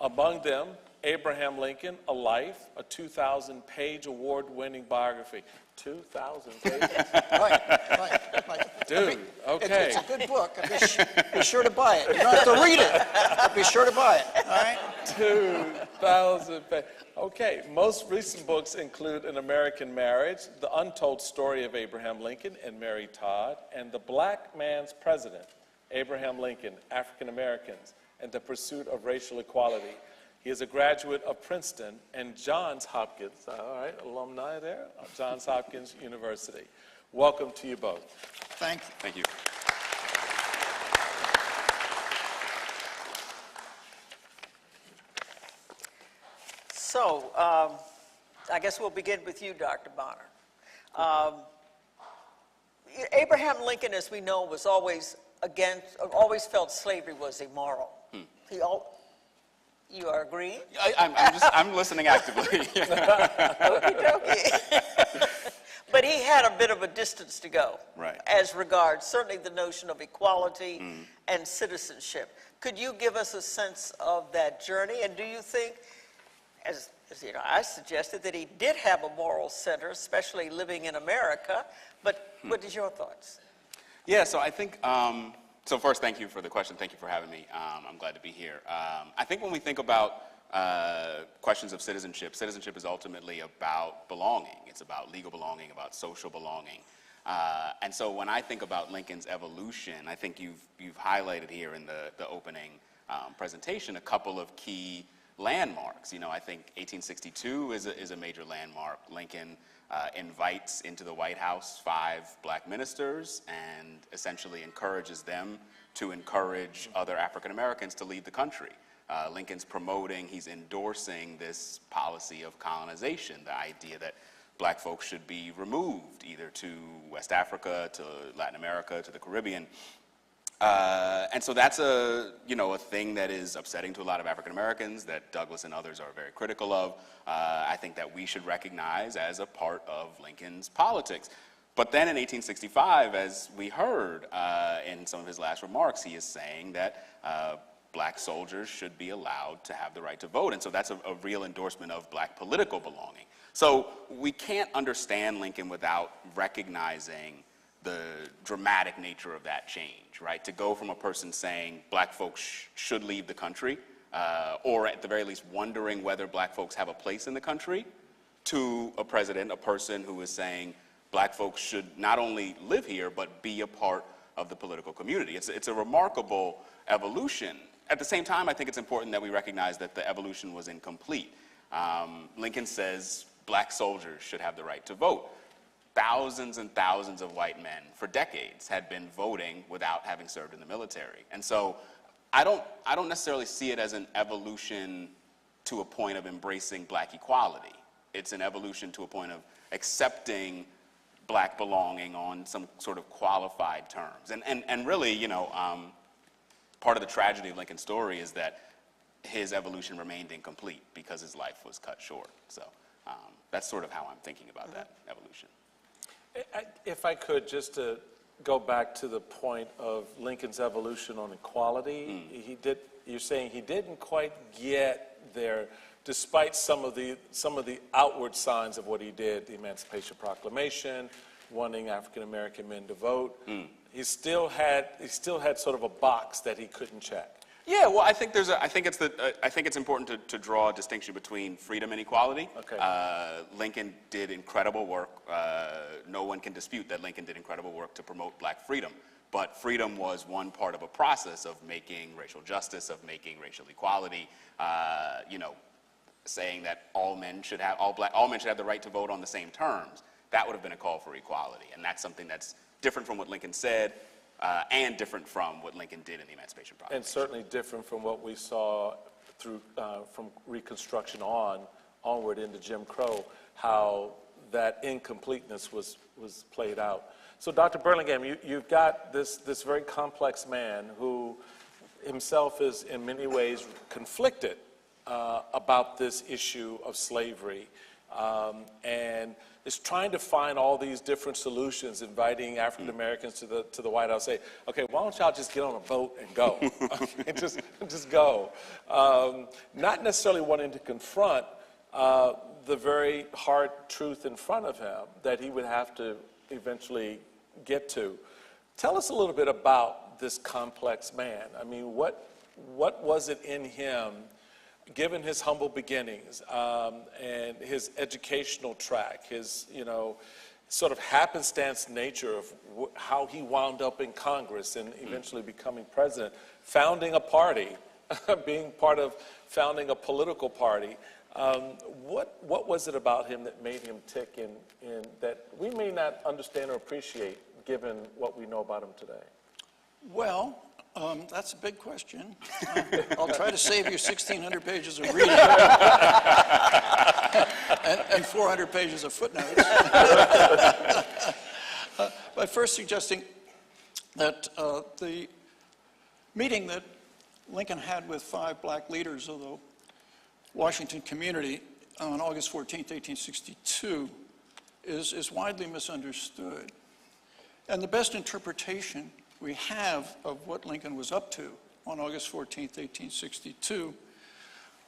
Among them, Abraham Lincoln, A Life, a 2,000-page award-winning biography. 2,000 pages? Right. Dude, okay. It's a good book. Be sure to buy it. You don't have to read it, but be sure to buy it, all right? 2,000 pages. Okay, most recent books include An American Marriage, The Untold Story of Abraham Lincoln and Mary Todd, and The Black Man's President, Abraham Lincoln, African Americans, and the Pursuit of Racial Equality. He is a graduate of Princeton and Johns Hopkins, all right, alumni there, of Johns Hopkins University. Welcome to you both. Thank you. Thank you. So, I guess we'll begin with you, Dr. Bonner. Abraham Lincoln, as we know, was always felt slavery was immoral. You are agreeing? I'm listening actively. Okey-dokey. But he had a bit of a distance to go, Right. as regards certainly the notion of equality and citizenship. Could you give us a sense of that journey? And do you think, as you know, I suggested that he did have a moral center, especially living in America, but what is your thoughts? Yeah, so I think, so first, thank you for the question. Thank you for having me. I'm glad to be here. I think when we think about questions of citizenship, citizenship is ultimately about belonging. It's about legal belonging, about social belonging. And so when I think about Lincoln's evolution, I think you've highlighted here in the opening presentation a couple of key landmarks. You know, I think 1862 is a major landmark. Lincoln invites into the White House 5 black ministers and essentially encourages them to encourage other African Americans to leave the country. Lincoln's promoting, he's endorsing this policy of colonization, the idea that black folks should be removed either to West Africa, to Latin America, to the Caribbean. And so that's a thing that is upsetting to a lot of African Americans that Douglas and others are very critical of. I think that we should recognize as a part of Lincoln's politics. But then in 1865, as we heard in some of his last remarks, he is saying that black soldiers should be allowed to have the right to vote. And so that's a real endorsement of black political belonging. So we can't understand Lincoln without recognizing the dramatic nature of that change, right? To go from a person saying black folks should leave the country, or at the very least wondering whether black folks have a place in the country, to a president, a person who is saying black folks should not only live here, but be a part of the political community. It's a remarkable evolution. At the same time, I think it's important that we recognize that the evolution was incomplete. Lincoln says black soldiers should have the right to vote. Thousands and thousands of white men for decades had been voting without having served in the military. And so I don't necessarily see it as an evolution to a point of embracing black equality. It's an evolution to a point of accepting black belonging on some sort of qualified terms. And really, you know, part of the tragedy of Lincoln's story is that his evolution remained incomplete because his life was cut short. So that's sort of how I'm thinking about that evolution. If I could, just to go back to the point of Lincoln's evolution on equality, you're saying he didn't quite get there, despite some of the outward signs of what he did, the Emancipation Proclamation, wanting African American men to vote. He still had sort of a box that he couldn't check. Yeah, well, I think I think it's important to draw a distinction between freedom and equality. Okay. Lincoln did incredible work. No one can dispute that Lincoln did incredible work to promote black freedom. But freedom was one part of a process of making racial justice, of making racial equality. Saying that all men should have the right to vote on the same terms. That would have been a call for equality, and that's something that's different from what Lincoln said. And different from what Lincoln did in the Emancipation Proclamation. And certainly different from what we saw through from Reconstruction onward into Jim Crow, how that incompleteness was played out. So, Dr. Burlingame, you've got this very complex man who himself is in many ways conflicted about this issue of slavery, and is trying to find all these different solutions, inviting African Americans to the White House, say, okay, why don't y'all just get on a boat and go, and just go. Not necessarily wanting to confront the very hard truth in front of him that he would have to eventually get to. Tell us a little bit about this complex man. I mean, what was it in him, given his humble beginnings and his educational track, his sort of happenstance nature of how he wound up in Congress and eventually becoming president, founding a party, being part of founding a political party. What was it about him that made him tick in that we may not understand or appreciate given what we know about him today? Well, that's a big question. I'll try to save you 1,600 pages of reading and 400 pages of footnotes. By first suggesting that the meeting that Lincoln had with 5 black leaders of the Washington community on August 14th, 1862 is widely misunderstood. And the best interpretation we have of what Lincoln was up to on August 14th, 1862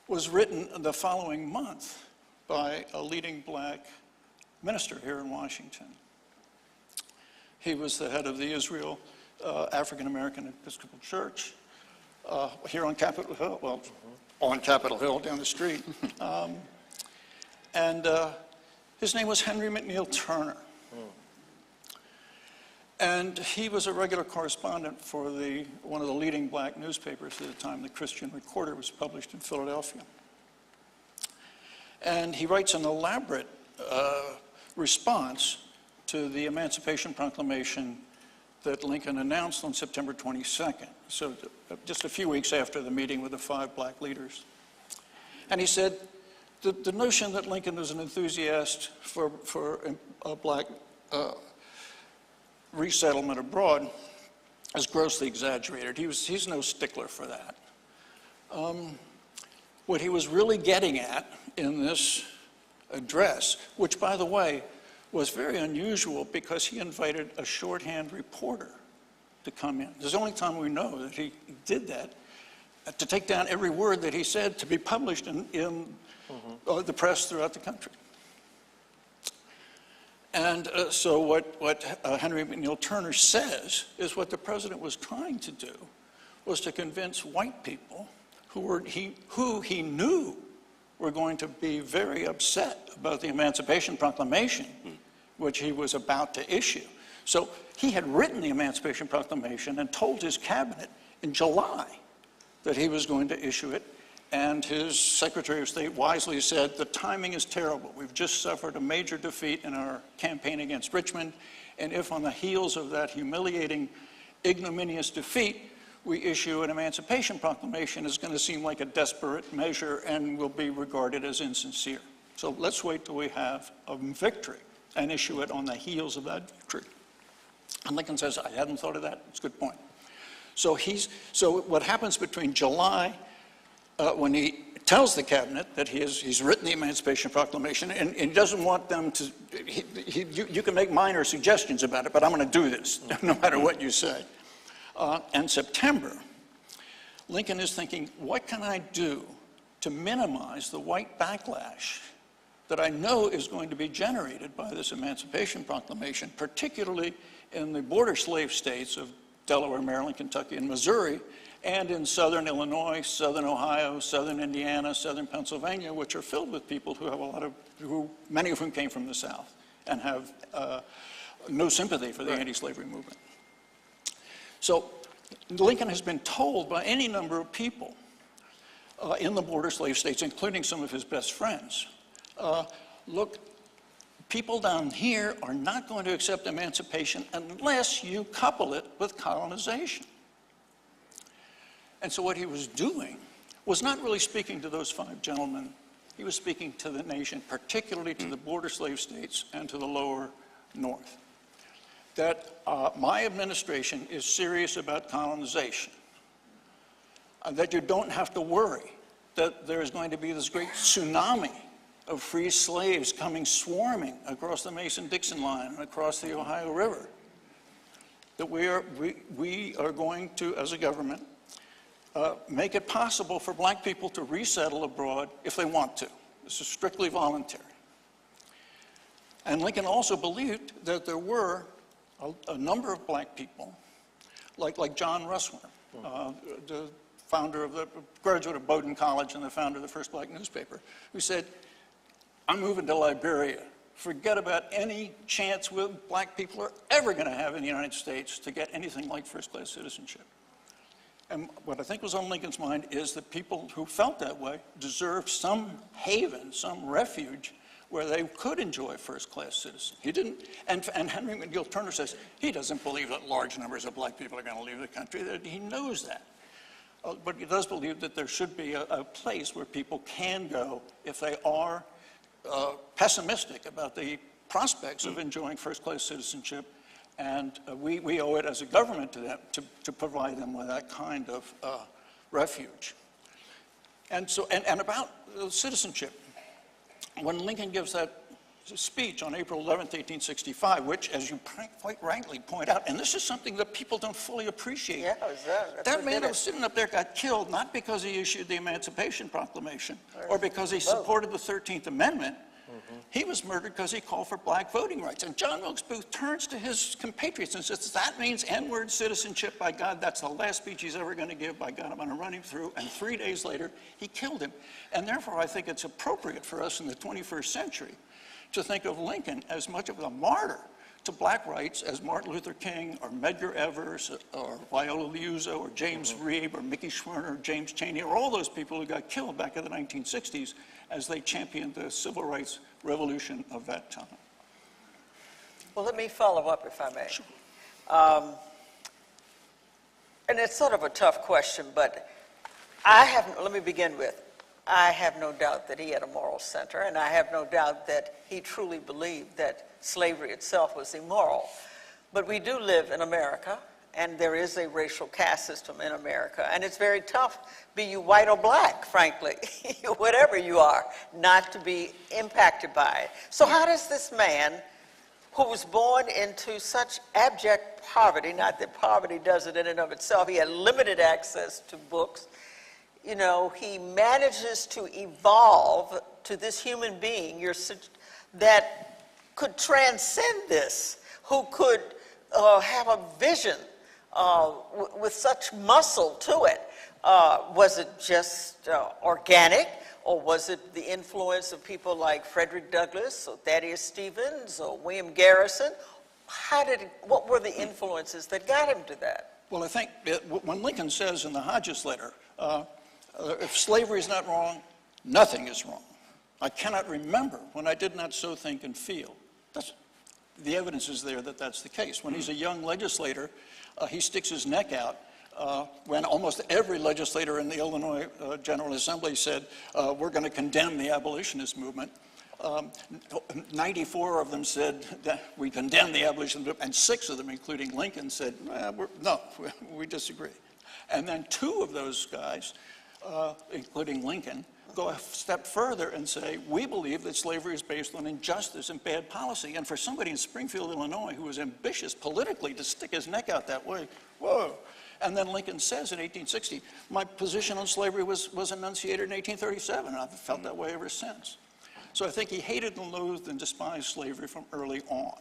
was written the following month by a leading black minister here in Washington. He was the head of the Israel African American Episcopal Church here on Capitol Hill, well, on Capitol Hill down the street. And his name was Henry McNeil Turner. And he was a regular correspondent for one of the leading black newspapers at the time, the Christian Recorder, was published in Philadelphia. And he writes an elaborate response to the Emancipation Proclamation that Lincoln announced on September 22nd, so just a few weeks after the meeting with the 5 black leaders. And he said, the notion that Lincoln was an enthusiast for a black resettlement abroad is grossly exaggerated. He's no stickler for that. What he was really getting at in this address, which, by the way, was very unusual because he invited a shorthand reporter to come in. It's the only time we know that he did that, to take down every word that he said to be published in the press throughout the country. And so what Henry McNeil Turner says is what the president was trying to do was to convince white people who he knew were going to be very upset about the Emancipation Proclamation, which he was about to issue. So he had written the Emancipation Proclamation and told his cabinet in July that he was going to issue it. And his Secretary of State wisely said, the timing is terrible. We've just suffered a major defeat in our campaign against Richmond. And if on the heels of that humiliating, ignominious defeat, we issue an Emancipation Proclamation, it's going to seem like a desperate measure and will be regarded as insincere. So let's wait till we have a victory and issue it on the heels of that victory. And Lincoln says, I hadn't thought of that. It's a good point. So what happens between July, when he tells the cabinet that he's written the Emancipation Proclamation, and he doesn't want them to, you can make minor suggestions about it, but I'm going to do this, no matter what you say. And September, Lincoln is thinking, what can I do to minimize the white backlash that I know is going to be generated by this Emancipation Proclamation, particularly in the border slave states of Delaware, Maryland, Kentucky, and Missouri, and in southern Illinois, southern Ohio, southern Indiana, southern Pennsylvania, which are filled with people who have many of whom came from the South and have no sympathy for the anti-slavery movement. So Lincoln has been told by any number of people in the border slave states, including some of his best friends, look, people down here are not going to accept emancipation unless you couple it with colonization. And so what he was doing was not really speaking to those 5 gentlemen. He was speaking to the nation, particularly to the border slave states and to the lower north. That my administration is serious about colonization. That you don't have to worry that there is going to be this great tsunami of free slaves coming swarming across the Mason-Dixon line and across the Ohio River. That we are going to, as a government, make it possible for black people to resettle abroad if they want to. This is strictly voluntary. And Lincoln also believed that there were a number of black people, like John Russwurm, the graduate of Bowdoin College and the founder of the first black newspaper, who said, I'm moving to Liberia. Forget about any chance black people are ever going to have in the United States to get anything like first-class citizenship. And what I think was on Lincoln's mind is that people who felt that way deserved some haven, some refuge where they could enjoy first-class citizenship. He didn't, and Henry McNeill Turner says he doesn't believe that large numbers of black people are going to leave the country. That he knows that. But he does believe that there should be a place where people can go if they are pessimistic about the prospects of enjoying first-class citizenship, and we owe it as a government to them to provide them with that kind of refuge. And so, and about citizenship, when Lincoln gives that speech on April 11th, 1865, which, as you quite rightly point out, and this is something that people don't fully appreciate. Yeah, that man who was sitting up there got killed not because he issued the Emancipation Proclamation or because he supported the 13th Amendment. He was murdered because he called for black voting rights. And John Wilkes Booth turns to his compatriots and says, that means N-word citizenship, by God, that's the last speech he's ever going to give, by God, I'm going to run him through. And 3 days later, he killed him. And therefore, I think it's appropriate for us in the 21st century to think of Lincoln as much of a martyr to black rights as Martin Luther King or Medgar Evers or Viola Liuzzo or James Reeb or Mickey Schwerner or James Chaney or all those people who got killed back in the 1960s as they championed the civil rights revolution of that time. Well, let me follow up, if I may. Sure. And it's sort of a tough question, but let me begin with, I have no doubt that he had a moral center, and I have no doubt that he truly believed that slavery itself was immoral. But we do live in America, and there is a racial caste system in America, and it's very tough, be you white or black, frankly, whatever you are, not to be impacted by it. So how does this man, who was born into such abject poverty, not that poverty does it in and of itself, he had limited access to books, you know, he manages to evolve to this human being that could transcend this, who could have a vision with such muscle to it. Was it just organic, or was it the influence of people like Frederick Douglass or Thaddeus Stevens or William Garrison? What were the influences that got him to that? Well, I think when Lincoln says in the Hodges letter, if slavery is not wrong, nothing is wrong. I cannot remember when I did not so think and feel. The evidence is there that that's the case. When he's a young legislator, he sticks his neck out when almost every legislator in the Illinois General Assembly said, we're going to condemn the abolitionist movement. 94 of them said that we condemn the abolitionist movement, and 6 of them, including Lincoln, said, no, we disagree. And then 2 of those guys, including Lincoln, go a step further and say, we believe that slavery is based on injustice and bad policy. And for somebody in Springfield, Illinois, who was ambitious politically to stick his neck out that way, whoa. And then Lincoln says in 1860, my position on slavery was enunciated in 1837, and I've felt that way ever since. So I think he hated and loathed and despised slavery from early on.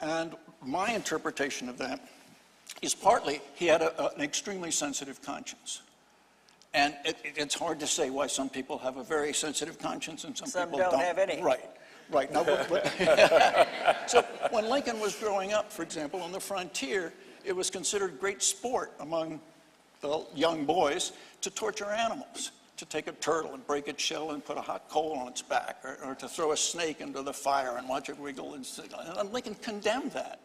And my interpretation of that is partly he had an extremely sensitive conscience. And it's hard to say why some people have a very sensitive conscience and some people don't have any. Right, right. Now, so when Lincoln was growing up, for example, on the frontier, it was considered great sport among the young boys to torture animals, to take a turtle and break its shell and put a hot coal on its back, or to throw a snake into the fire and watch it wiggle. And Lincoln condemned that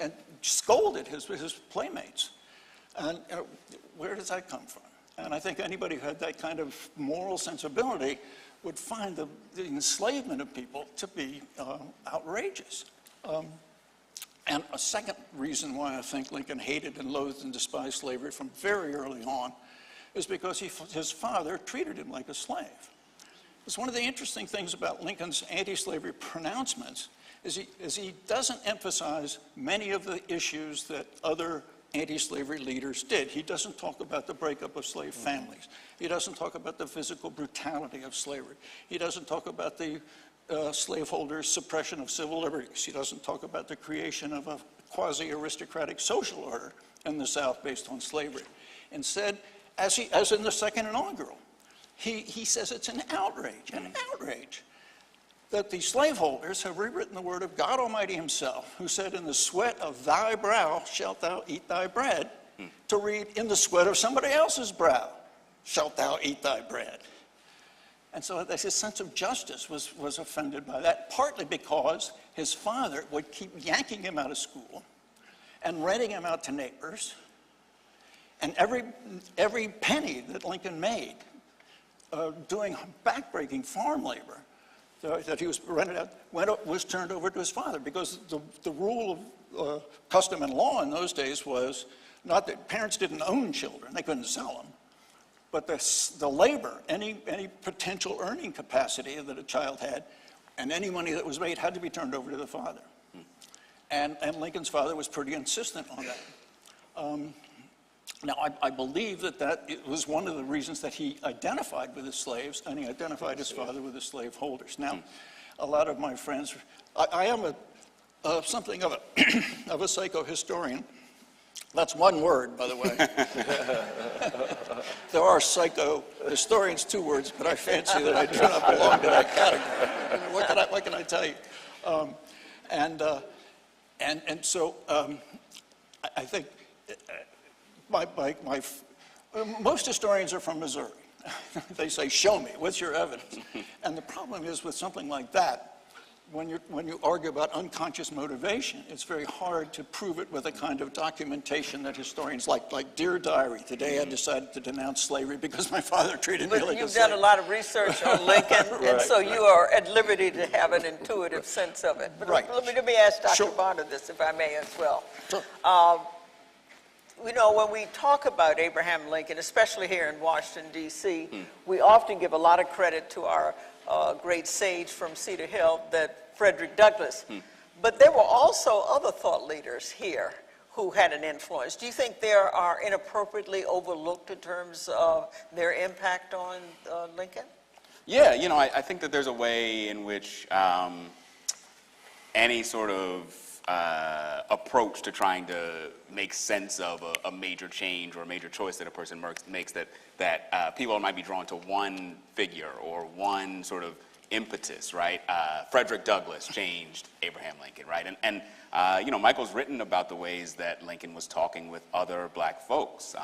and scolded his playmates. And where does that come from? And I think anybody who had that kind of moral sensibility would find the enslavement of people to be outrageous. And a second reason why I think Lincoln hated and loathed and despised slavery from very early on is because his father treated him like a slave. It's one of the interesting things about Lincoln's anti-slavery pronouncements is he doesn't emphasize many of the issues that other anti-slavery leaders did. He doesn't talk about the breakup of slave families. He doesn't talk about the physical brutality of slavery. He doesn't talk about the slaveholders' suppression of civil liberties. He doesn't talk about the creation of a quasi-aristocratic social order in the South based on slavery. Instead, as in the second inaugural, he says it's an outrage that the slaveholders have rewritten the word of God Almighty himself, who said, in the sweat of thy brow shalt thou eat thy bread, to read, in the sweat of somebody else's brow shalt thou eat thy bread. And so his sense of justice was offended by that, partly because his father would keep yanking him out of school and renting him out to neighbors. And every penny that Lincoln made doing backbreaking farm labor that he was rented out was turned over to his father, because the rule of custom and law in those days was not that parents didn't own children, they couldn't sell them, but the labor, any potential earning capacity that a child had, and any money that was made had to be turned over to the father. And Lincoln's father was pretty insistent on that. Now, I believe that it was one of the reasons that he identified with his slaves, and he identified his father with the slaveholders. Now, a lot of my friends, I am something of a psychohistorian. That's one word, by the way. There are psychohistorians, 2 words, but I fancy that I do not belong to that category. What can I tell you? And so I think most historians are from Missouri. They say, show me, what's your evidence? And the problem is with something like that, when you argue about unconscious motivation, it's very hard to prove it with a kind of documentation that historians like Dear Diary. Today I decided to denounce slavery because my father treated me like a slave. You've done a lot of research on Lincoln, and so you are at liberty to have an intuitive sense of it. But let me ask Dr. Bonner this, if I may, as well. Sure. You know, when we talk about Abraham Lincoln, especially here in Washington, D.C., we often give a lot of credit to our great sage from Cedar Hill, Frederick Douglass. But there were also other thought leaders here who had an influence. Do you think they are inappropriately overlooked in terms of their impact on Lincoln? Yeah, you know, I think that there's a way in which any sort of approach to trying to make sense of a major change or a major choice that a person makes that people might be drawn to one figure or one sort of impetus, right? Frederick Douglass changed Abraham Lincoln, right? And you know, Michael's written about the ways that Lincoln was talking with other black folks.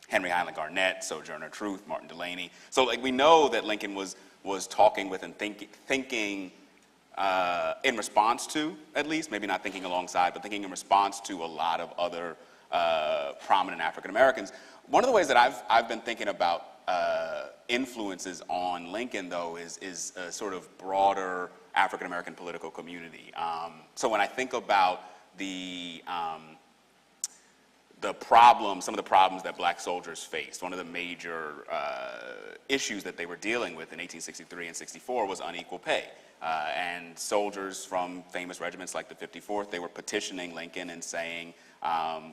Henry Highland Garnett, Sojourner Truth, Martin Delany. So like we know that Lincoln was talking with and thinking in response to, at least, maybe not thinking alongside, but thinking in response to a lot of other prominent African Americans. One of the ways that I've been thinking about influences on Lincoln, though, is a sort of broader African American political community. So when I think about some of the problems that black soldiers faced, one of the major issues that they were dealing with in 1863 and 64 was unequal pay. And soldiers from famous regiments like the 54th, they were petitioning Lincoln and saying,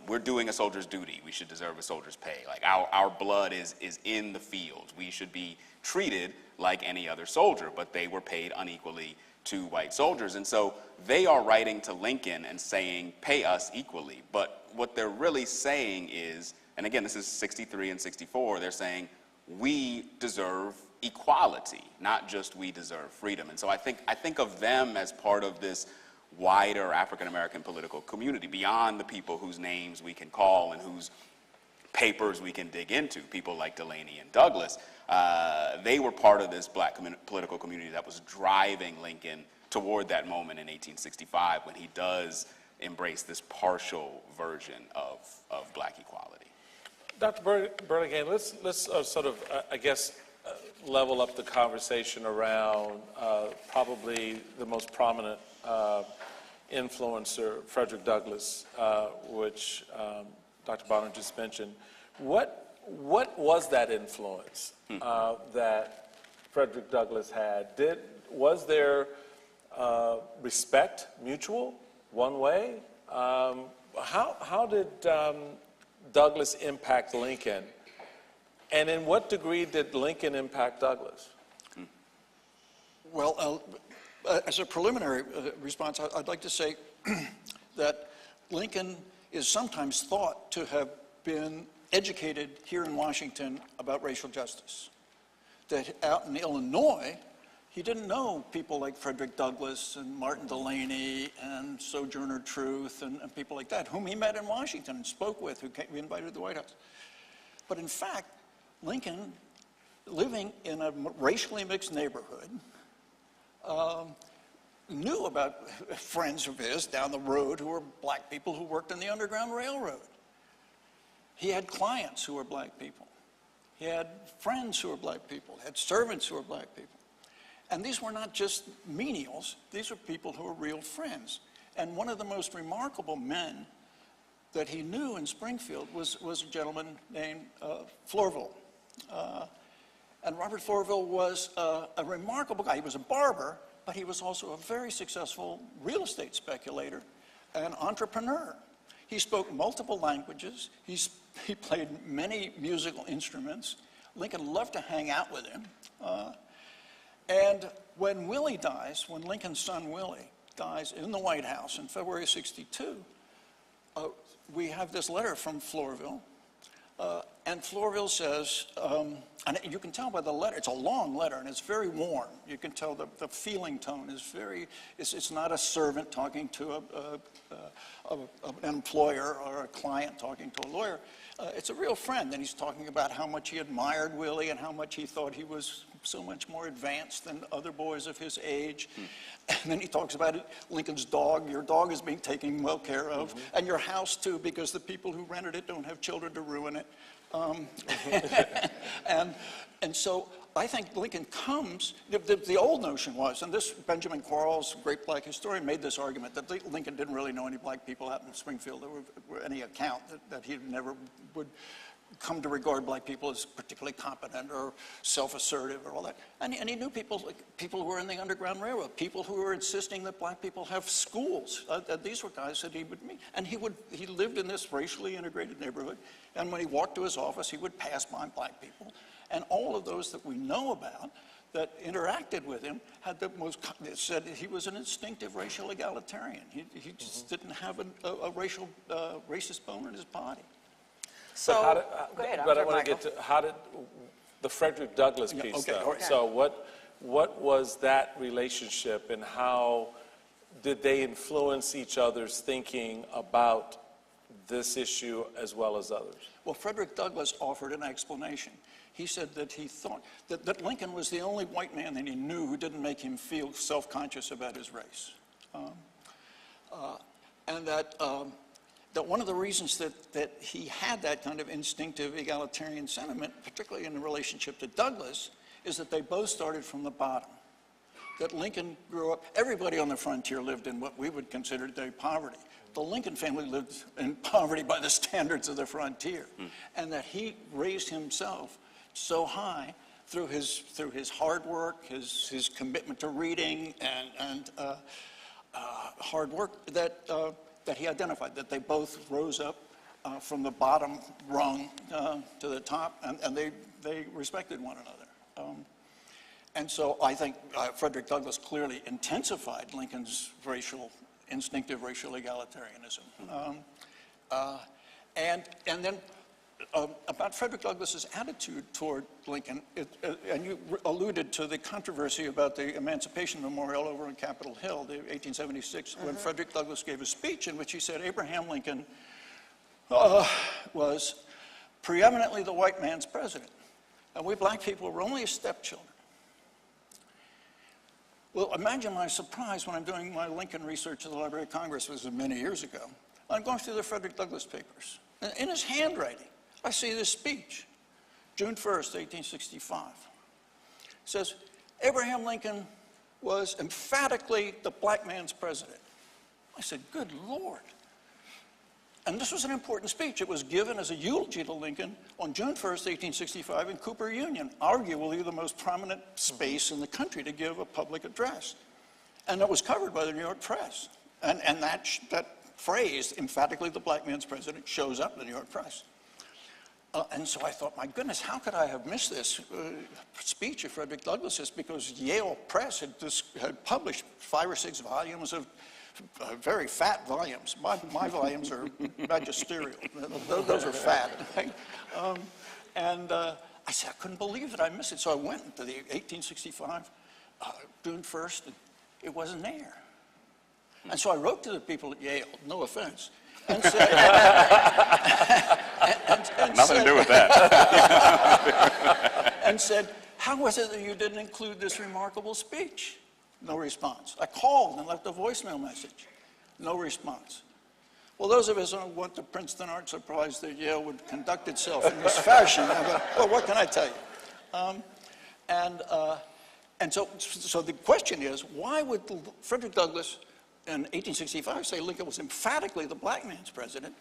we're doing a soldier's duty. We should deserve a soldier's pay. Like our blood is in the field. We should be treated like any other soldier, but they were paid unequally to white soldiers. And so they are writing to Lincoln and saying, pay us equally. But what they're really saying is, and again, this is 63 and 64, they're saying we deserve equality, not just we deserve freedom. And so I think of them as part of this wider African-American political community, beyond the people whose names we can call and whose papers we can dig into, people like Delaney and Douglas. They were part of this black political community that was driving Lincoln toward that moment in 1865 when he does embrace this partial version of black equality. Dr. Burlingame, let's sort of, I guess, level up the conversation around probably the most prominent influencer, Frederick Douglass, which Dr. Bonner just mentioned. What was that influence that Frederick Douglass had? Was there respect, mutual, one way? How did Douglass impact Lincoln? And in what degree did Lincoln impact Douglass? Well, as a preliminary response, I'd like to say that Lincoln is sometimes thought to have been educated here in Washington about racial justice. That out in Illinois, he didn't know people like Frederick Douglass and Martin Delaney and Sojourner Truth and people like that, whom he met in Washington and spoke with, who we invited to the White House. But in fact, Lincoln, living in a racially mixed neighborhood, knew about friends of his down the road who were black people who worked in the Underground Railroad. He had clients who were black people. He had friends who were black people, had servants who were black people. And these were not just menials, these were people who were real friends. And one of the most remarkable men that he knew in Springfield was a gentleman named Florville. And Robert Florville was a remarkable guy. He was a barber, but he was also a very successful real estate speculator and entrepreneur. He spoke multiple languages. He played many musical instruments. Lincoln loved to hang out with him. And when Willie dies, when Lincoln's son Willie dies in the White House in February of '62, we have this letter from Florville. And Florville says, and you can tell by the letter, it's a long letter and it's very warm. You can tell the feeling tone is it's not a servant talking to an employer or a client talking to a lawyer. It's a real friend, and he's talking about how much he admired Willie and how much he thought he was so much more advanced than other boys of his age. And then he talks about it, Lincoln's dog, your dog is being taken well care of, and your house too, because the people who rented it don't have children to ruin it. And so I think Lincoln comes, the old notion was, and this Benjamin Quarles, great black historian, made this argument that Lincoln didn't really know any black people out in Springfield. There were any account that he never would come to regard black people as particularly competent or self-assertive or all that. And he knew people who were in the Underground Railroad, people who were insisting that black people have schools. These were guys that he would meet. And he lived in this racially integrated neighborhood. And when he walked to his office, he would pass by black people. And all of those that we know about that interacted with him had said he was an instinctive racial egalitarian. He just didn't have a racist bone in his body. So, go ahead. But I want to get to how did the Frederick Douglass piece, okay, though. okay. So what was that relationship, and how did they influence each other's thinking about this issue as well as others? Well, Frederick Douglass offered an explanation. He said that he thought that Lincoln was the only white man that he knew who didn't make him feel self-conscious about his race. And that one of the reasons that he had that kind of instinctive egalitarian sentiment, particularly in the relationship to Douglass, is that they both started from the bottom. That Lincoln grew up, everybody on the frontier lived in what we would consider today poverty. The Lincoln family lived in poverty by the standards of the frontier. And that he raised himself so high through his hard work, his commitment to reading and hard work that he identified, that they both rose up from the bottom rung to the top, and they respected one another. And so I think Frederick Douglass clearly intensified Lincoln's instinctive racial egalitarianism. And then about Frederick Douglass's attitude toward Lincoln, and you alluded to the controversy about the Emancipation Memorial over on Capitol Hill, the 1876, when Frederick Douglass gave a speech in which he said Abraham Lincoln was preeminently the white man's president, and we black people were only his stepchildren. Well, imagine my surprise when I'm doing my Lincoln research at the Library of Congress, this was many years ago. I'm going through the Frederick Douglass papers. And in his handwriting, I see this speech, June 1st, 1865. It says, Abraham Lincoln was emphatically the black man's president. I said, good Lord. And this was an important speech. It was given as a eulogy to Lincoln on June 1st, 1865 in Cooper Union, arguably the most prominent space in the country to give a public address. And it was covered by the New York press. And that phrase, emphatically the black man's president, shows up in the New York press. And so I thought, my goodness, how could I have missed this speech of Frederick Douglass's? Because Yale Press had published 5 or 6 volumes of very fat volumes. My volumes are magisterial. Those are fat. I said, I couldn't believe that I missed it. So I went to the 1865, June 1st, and it wasn't there. And so I wrote to the people at Yale, no offense, and said, Nothing to do with that. and said, how was it that you didn't include this remarkable speech? No response. I called and left a voicemail message. No response. Well, those of us who went to Princeton aren't surprised that Yale would conduct itself in this fashion. Well, what can I tell you? And so the question is, why would Frederick Douglass in 1865 say Lincoln was emphatically the black man's president,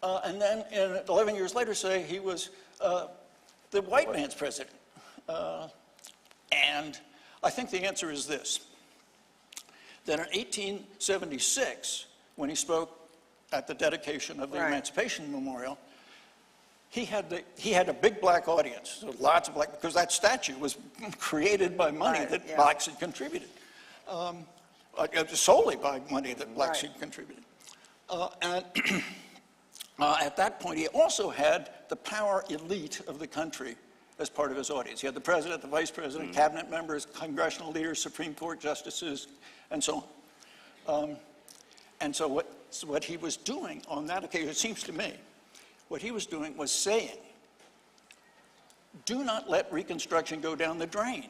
and then 11 years later say he was the white man's president? And I think the answer is this, that in 1876, when he spoke at the dedication of the Emancipation Memorial, he had a big black audience, so lots of black, because that statue was created by money that blacks had contributed, solely by money that blacks had contributed. And at that point, he also had the power elite of the country as part of his audience. He had the president, the vice president, cabinet members, congressional leaders, Supreme Court justices, and so on. And so what he was doing on that occasion, it seems to me, what he was doing was saying, do not let Reconstruction go down the drain.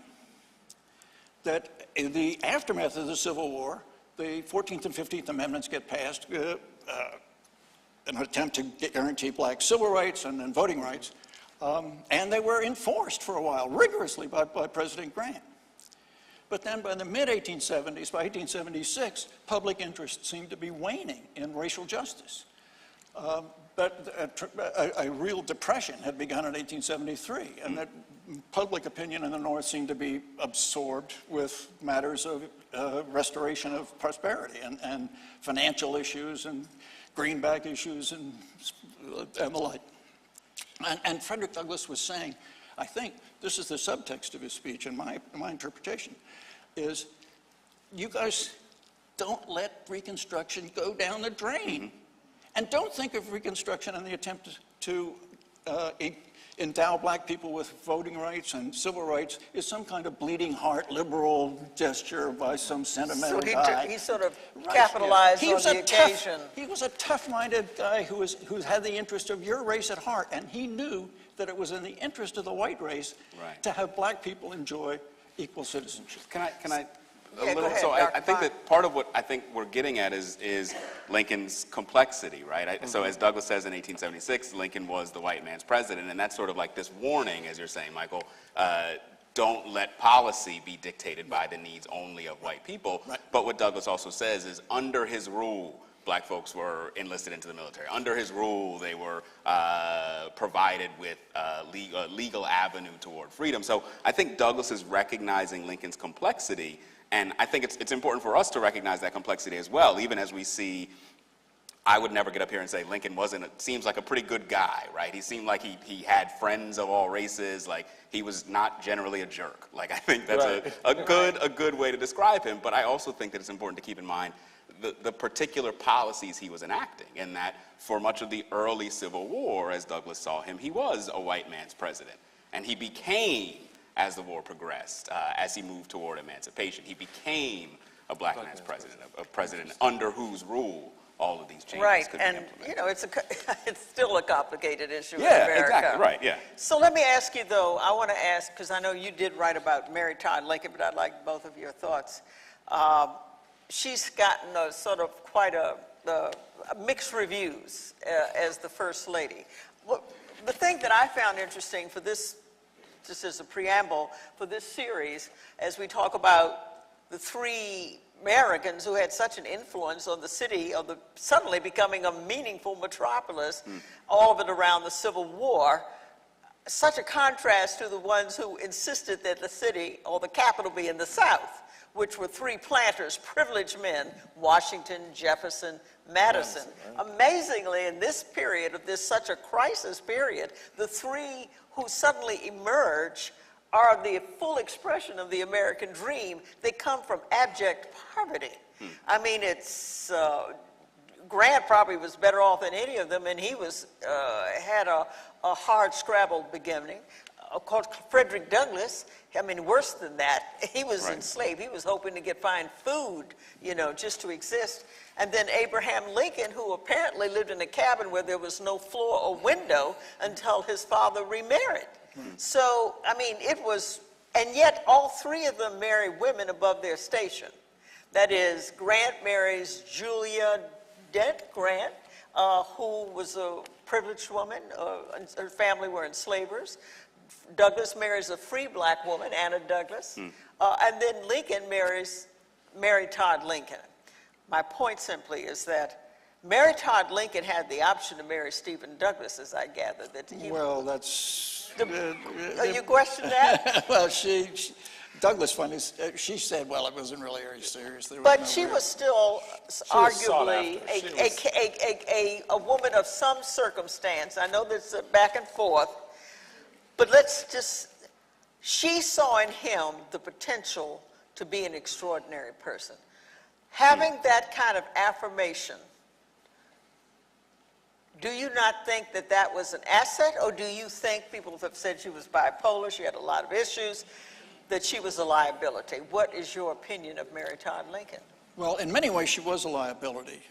That in the aftermath of the Civil War, the 14th and 15th Amendments get passed, an attempt to guarantee black civil rights and then voting rights. And they were enforced for a while, rigorously by President Grant. But then by the mid-1870s, by 1876, public interest seemed to be waning in racial justice. But a real depression had begun in 1873, and that public opinion in the North seemed to be absorbed with matters of restoration of prosperity and financial issues and greenback issues and the like. And Frederick Douglass was saying, I think this is the subtext of his speech, and my interpretation is, you guys don't let Reconstruction go down the drain. And don't think of Reconstruction and the attempt to endow black people with voting rights and civil rights as some kind of bleeding heart liberal gesture by some sentimental guy. He sort of capitalized on the occasion. He was a tough-minded guy who had the interest of your race at heart, and he knew that it was in the interest of the white race to have black people enjoy equal citizenship. Can I Yeah, go ahead, so Dr. I think Fine. that part of what I think we're getting at is Lincoln's complexity, right? So as Douglass says in 1876, Lincoln was the white man's president, and that's sort of like this warning, as you're saying, Michael, don't let policy be dictated by the needs only of white people. Right. But what Douglass also says is under his rule, black folks were enlisted into the military. Under his rule, they were provided with a legal avenue toward freedom. So I think Douglass is recognizing Lincoln's complexity. And I think it's important for us to recognize that complexity as well, even as we see, I would never get up here and say Lincoln seems like a pretty good guy, right? He seemed like he had friends of all races, like he was not generally a jerk. Like I think that's a good way to describe him, but I also think that it's important to keep in mind the particular policies he was enacting, and that for much of the early Civil War, as Douglas saw him, he was a white man's president. And he became, as the war progressed, as he moved toward emancipation, he became a black man's president, a president under whose rule all of these changes could be implemented. You know, it's still a complicated issue in Yeah, America. exactly, right, yeah. So let me ask you, though, I want to ask, because I know you did write about Mary Todd Lincoln, but I'd like both of your thoughts. She's gotten a sort of quite a mixed reviews as the First Lady. The thing that I found interesting for this, just as a preamble for this series, as we talk about the three Americans who had such an influence on the city of suddenly becoming a meaningful metropolis, all of it around the Civil War, such a contrast to the ones who insisted that the city or the capital be in the South, which were three planters, privileged men, Washington, Jefferson, Madison. Amazingly, in this period of this such a crisis period, the three who suddenly emerge are the full expression of the American dream. They come from abject poverty. I mean, it's, Grant probably was better off than any of them, and he was, had a hard scrabble beginning. Of course, Frederick Douglass, I mean, worse than that, he was enslaved. He was hoping to find food, you know, just to exist. And then Abraham Lincoln, who apparently lived in a cabin where there was no floor or window until his father remarried. So, I mean, it was, and yet all three of them marry women above their station. That is, Grant marries Julia Dent Grant, who was a privileged woman. Her family were enslavers. Douglas marries a free black woman, Anna Douglas. And then Lincoln marries Mary Todd Lincoln. My point simply is that Mary Todd Lincoln had the option to marry Stephen Douglas, as I gather. Well, that's... you question that? Well, Douglas, funny, she said, well, it wasn't really very serious. But she was still arguably a a woman of some circumstance. I know there's a back and forth, but let's just, she saw in him the potential to be an extraordinary person. Having that kind of affirmation, do you not think that that was an asset, or do you think, people have said she was bipolar, she had a lot of issues, that she was a liability? What is your opinion of Mary Todd Lincoln? Well, in many ways, she was a liability.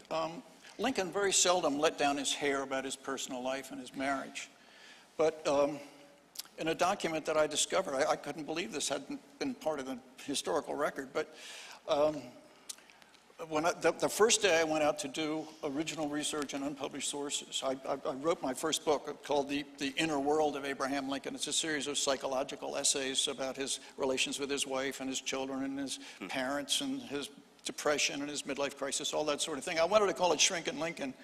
Lincoln very seldom let down his hair about his personal life and his marriage. But in a document that I discovered, I couldn't believe this hadn't been part of the historical record, but the first day I went out to do original research and unpublished sources, I wrote my first book called The Inner World of Abraham Lincoln. It's a series of psychological essays about his relations with his wife and his children and his parents and his depression and his midlife crisis, all that sort of thing. I wanted to call it Shrinking Lincoln.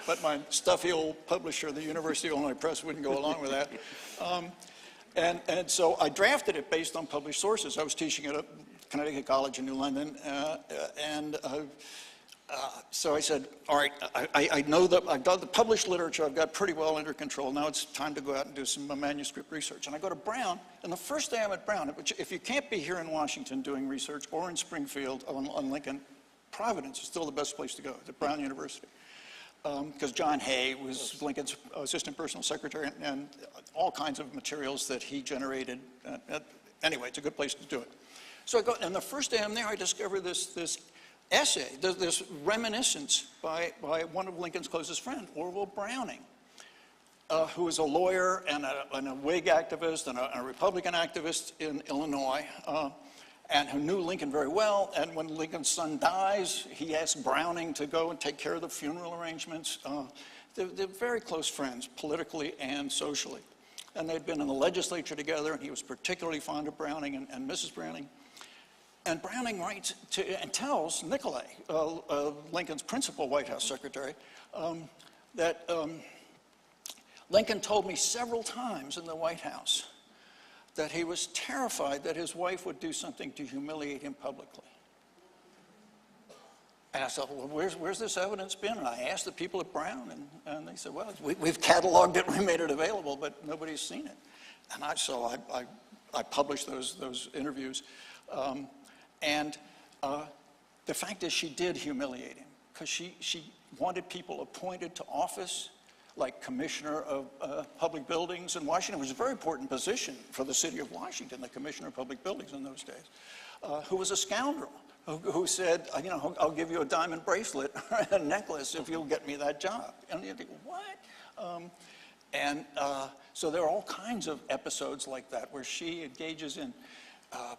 But my stuffy old publisher, the University of Illinois Press, wouldn't go along with that. And so I drafted it based on published sources. I was teaching at Connecticut College in New London, so I said, all right, I know that I've got the published literature, I've got pretty well under control. Now it's time to go out and do some manuscript research. And I go to Brown, and the first day I'm at Brown, which if you can't be here in Washington doing research or in Springfield on Lincoln, Providence is still the best place to go, to Brown University. Because John Hay was Lincoln's assistant personal secretary, and all kinds of materials that he generated. Anyway, it's a good place to do it. So I go, and the first day I'm there, I discover this essay, this reminiscence by one of Lincoln's closest friends, Orville Browning, who was a lawyer and a Whig activist and a Republican activist in Illinois, and who knew Lincoln very well. And when Lincoln's son dies, he asked Browning to go and take care of the funeral arrangements. They're very close friends, politically and socially. And they'd been in the legislature together, and he was particularly fond of Browning and Mrs. Browning. And Browning writes and tells Nicolay, Lincoln's principal White House secretary, that Lincoln told me several times in the White House that he was terrified that his wife would do something to humiliate him publicly. And I thought, well, where's this evidence been? And I asked the people at Brown, and they said, well, we've cataloged it, we made it available, but nobody's seen it. And so I published those interviews. And the fact is she did humiliate him because she wanted people appointed to office like Commissioner of Public Buildings in Washington. It was a very important position for the city of Washington, the Commissioner of Public Buildings in those days, who was a scoundrel, who said, you know, I'll give you a diamond bracelet or a necklace if you'll get me that job. And you think, what? So there are all kinds of episodes like that where she engages in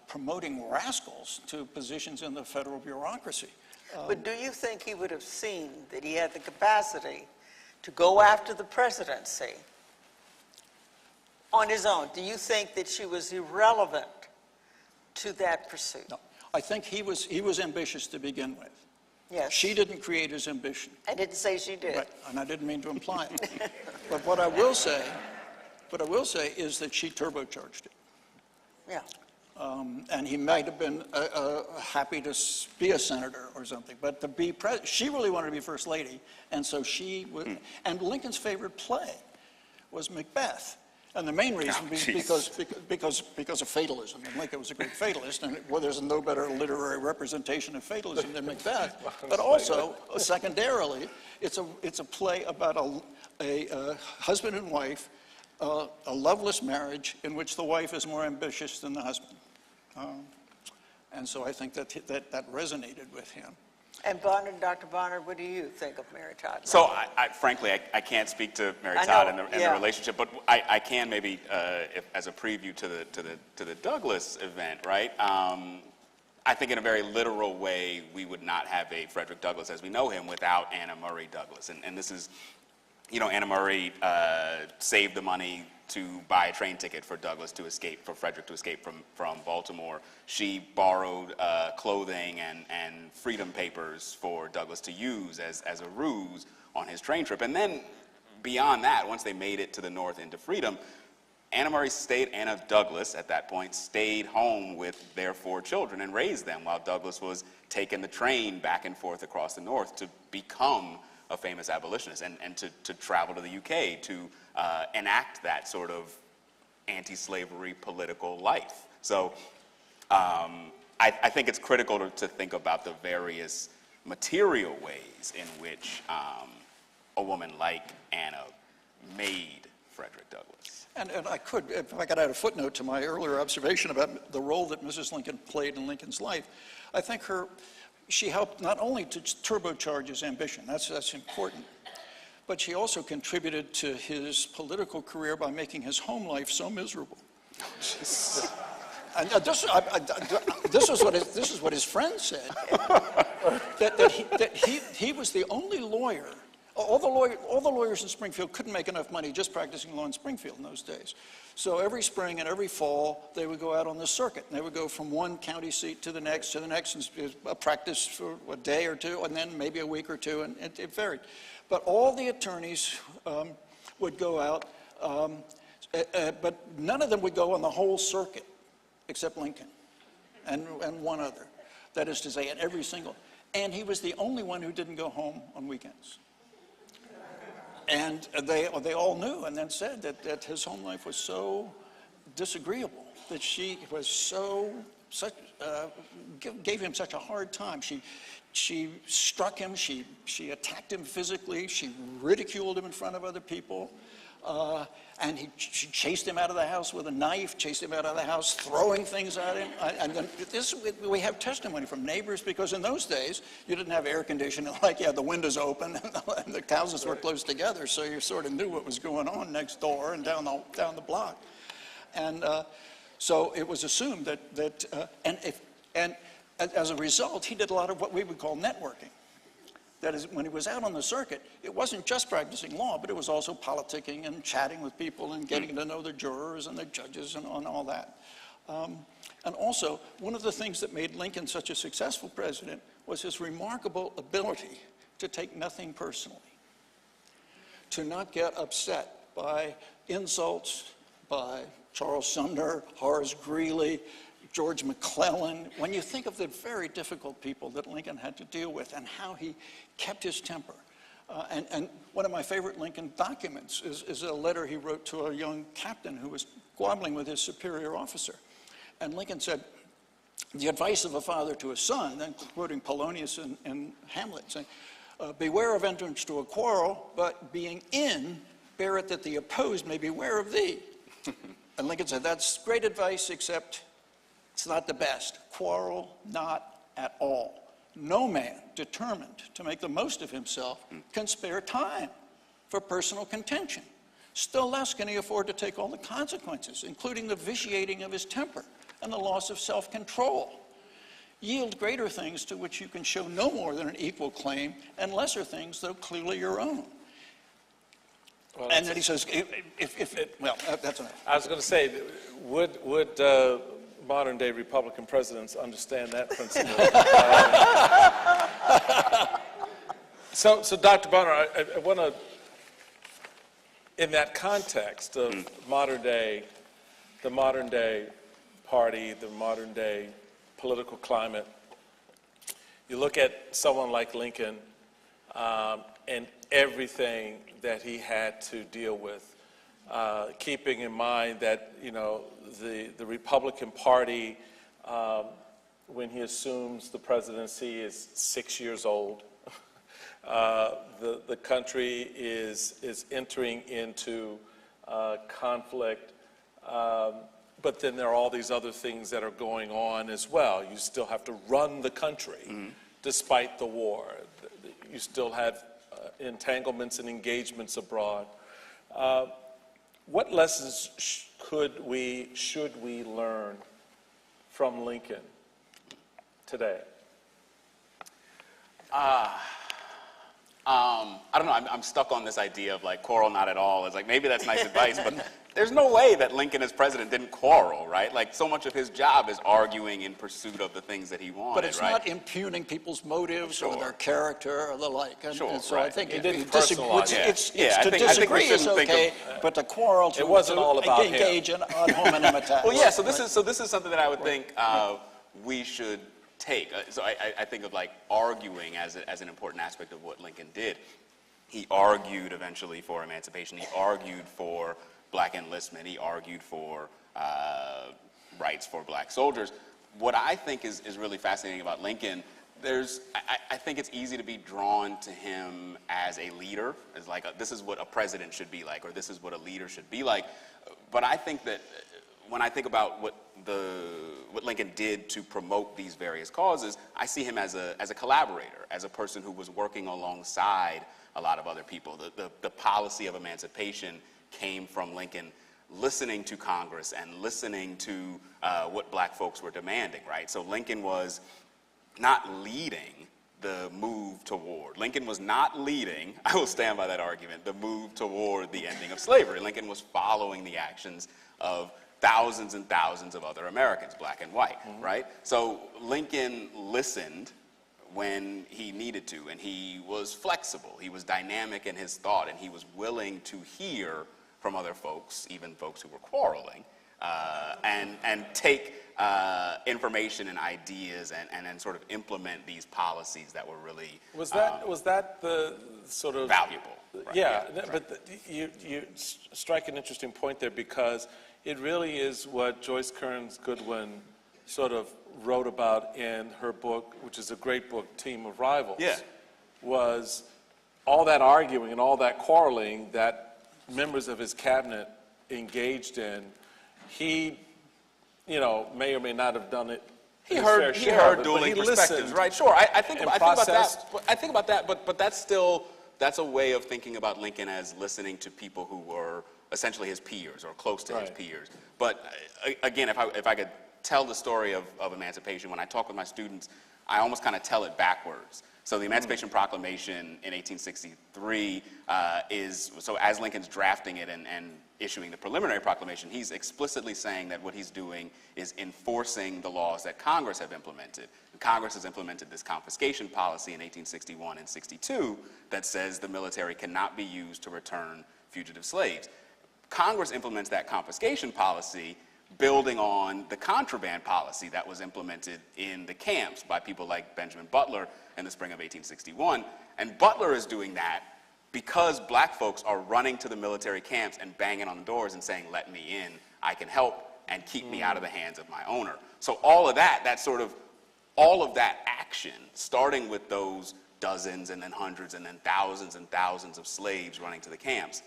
promoting rascals to positions in the federal bureaucracy. But do you think he would have seen that he had the capacity to go after the presidency on his own? Do you think that she was irrelevant to that pursuit? No, I think he was ambitious to begin with. Yes. She didn't create his ambition. I didn't say she did. Right, and I didn't mean to imply it. But what I will say is that she turbocharged it. Yeah. And he might have been happy to be a senator or something, but to be president, she really wanted to be first lady, and so she would. And Lincoln's favorite play was Macbeth, and the main reason because of fatalism. And Lincoln was a great fatalist, and there's no better literary representation of fatalism than Macbeth. But also, secondarily, it's a play about a husband and wife, a loveless marriage in which the wife is more ambitious than the husband. And so I think that resonated with him. And Bonner, Dr. Bonner, what do you think of Mary Todd? So, frankly, I can't speak to Mary Todd and the relationship, but I can maybe, as a preview to the Douglas event, right? I think in a very literal way, we would not have a Frederick Douglass as we know him without Anna Murray Douglass. And this is, you know, Anna Murray saved the money to buy a train ticket for for Frederick to escape from Baltimore. She borrowed clothing and freedom papers for Douglass to use as a ruse on his train trip. And then beyond that, once they made it to the north into freedom, Anna Douglass at that point stayed home with their 4 children and raised them while Douglass was taking the train back and forth across the north to become a famous abolitionist and to travel to the UK to enact that sort of anti-slavery political life. So I think it's critical to think about the various material ways in which a woman like Anna made Frederick Douglass. And if I could add a footnote to my earlier observation about the role that Mrs. Lincoln played in Lincoln's life, I think she helped not only to turbocharge his ambition, that's important, but she also contributed to his political career by making his home life so miserable. And this is what his friends said, that he was the only lawyer. All the lawyers in Springfield couldn't make enough money just practicing law in Springfield in those days. So every spring and every fall, they would go out on the circuit. And they would go from one county seat to the next, and practice for a day or two, and then maybe a week or two, and it varied. But all the attorneys would go out, but none of them would go on the whole circuit, except Lincoln and one other. That is to say, at every single. And he was the only one who didn't go home on weekends. And they all knew and then said that his home life was so disagreeable, that she was gave him such a hard time. She struck him, she attacked him physically, she ridiculed him in front of other people, and she chased him out of the house with a knife, chased him out of the house, throwing things at him. And then we have testimony from neighbors, because in those days, you didn't have air conditioning, like you had the windows open and the houses were close together, so you sort of knew what was going on next door and down the block. And so it was assumed and as a result, he did a lot of what we would call networking. That is, when he was out on the circuit, it wasn't just practicing law, but it was also politicking and chatting with people and getting to know the jurors and the judges and all that. And also, one of the things that made Lincoln such a successful president was his remarkable ability to take nothing personally, to not get upset by insults, by Charles Sumner, Horace Greeley, George McClellan. When you think of the very difficult people that Lincoln had to deal with and how he kept his temper. And one of my favorite Lincoln documents is a letter he wrote to a young captain who was squabbling with his superior officer. And Lincoln said, The advice of a father to a son, then quoting Polonius and Hamlet, saying, beware of entrance to a quarrel, but being in, bear it that the opposed may beware of thee. And Lincoln said, that's great advice, except it's not the best. Quarrel not at all. No man determined to make the most of himself can spare time for personal contention. Still less can he afford to take all the consequences, including the vitiating of his temper and the loss of self-control. Yield greater things to which you can show no more than an equal claim, and lesser things, though clearly your own. Well, And then he says, well, that's enough. I was going to say, would modern-day Republican presidents understand that principle? So Dr. Bonner, I want to, in that context of the modern day party, the modern day political climate, you look at someone like Lincoln and everything that he had to deal with, keeping in mind that, you know, the Republican Party, when he assumes the presidency, is 6 years old. The country is entering into conflict, but then there are all these other things that are going on as well. You still have to run the country despite the war. You still have entanglements and engagements abroad. What lessons should we learn from Lincoln today? I don't know, I'm stuck on this idea of like quarrel not at all. It's like, maybe that's nice advice, but there's no way that Lincoln as president didn't quarrel, right? Like, so much of his job is arguing in pursuit of the things that he wanted, But it's right? not impugning people's motives or their character or the like. And so I think He didn't to personalize it. disagree is okay, but to quarrel, It wasn't all about him. engage in ad hominem attacks. Well, yeah, so this is something that I would think we should take. So I think of like arguing as an important aspect of what Lincoln did. He argued eventually for emancipation. He argued for black enlistment. He argued for rights for black soldiers. What I think is really fascinating about Lincoln, I think it's easy to be drawn to him as a leader, as like this is what a president should be like, or this is what a leader should be like. But I think that when I think about what Lincoln did to promote these various causes, I see him as a collaborator, as a person who was working alongside a lot of other people. The policy of emancipation came from Lincoln listening to Congress and listening to what black folks were demanding, right? So Lincoln was not leading the move toward. Lincoln was not leading, I will stand by that argument, the move toward the ending of slavery. Lincoln was following the actions of thousands and thousands of other Americans, black and white, right? So Lincoln listened when he needed to, and he was flexible. He was dynamic in his thought, and he was willing to hear from other folks, even folks who were quarreling, and take information and ideas and then sort of implement these policies that were really Was that the sort of valuable? Right? Yeah, right. but you strike an interesting point there, because it really is what Joyce Kearns Goodwin sort of wrote about in her book, which is a great book, Team of Rivals. Yeah. Was all that arguing and all that quarreling that members of his cabinet engaged in. He, you know, may or may not have done it. He heard dueling perspectives, right? Sure, I think about that, but that's a way of thinking about Lincoln as listening to people who were essentially his peers or close to his peers. But again, if I could tell the story of emancipation, when I talk with my students, I almost kind of tell it backwards. So the Emancipation Proclamation in 1863 so as Lincoln's drafting it and issuing the preliminary proclamation, he's explicitly saying that what he's doing is enforcing the laws that Congress have implemented. Congress has implemented this confiscation policy in 1861 and 62 that says the military cannot be used to return fugitive slaves. Congress implements that confiscation policy building on the contraband policy that was implemented in the camps by people like Benjamin Butler in the spring of 1861. And Butler is doing that because black folks are running to the military camps and banging on the doors and saying, "Let me in, I can help and keep me out of the hands of my owner. So all of that action, starting with those dozens and then hundreds and then thousands of slaves running to the camps,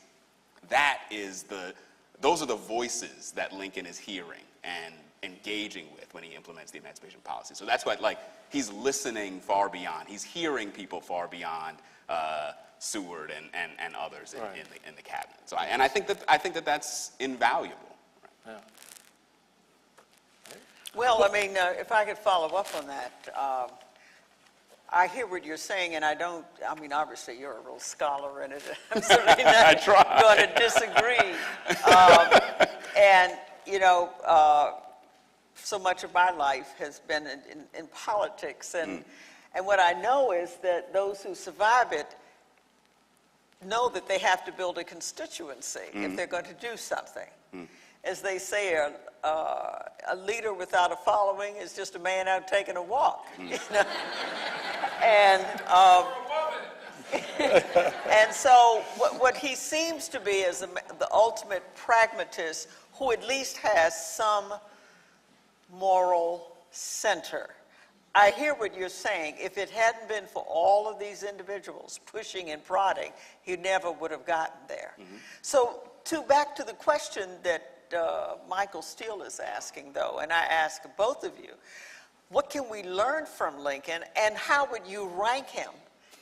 those are the voices that Lincoln is hearing and engaging with when he implements the emancipation policy. So that's what, like, he's listening far beyond. He's hearing people far beyond Seward and others in the cabinet. So I think that that's invaluable. Yeah. Well, I mean, if I could follow up on that, I hear what you're saying, and obviously you're a real scholar in it. I'm certainly not going to disagree. And, so much of my life has been in politics, and what I know is that those who survive it know that they have to build a constituency if they're going to do something. As they say, a leader without a following is just a man out taking a walk. And and so what he seems to be is the ultimate pragmatist who at least has some moral center. I hear what you're saying. If it hadn't been for all of these individuals pushing and prodding, he never would have gotten there. So back to the question that Michael Steele is asking, though, and I ask both of you, what can we learn from Lincoln, and how would you rank him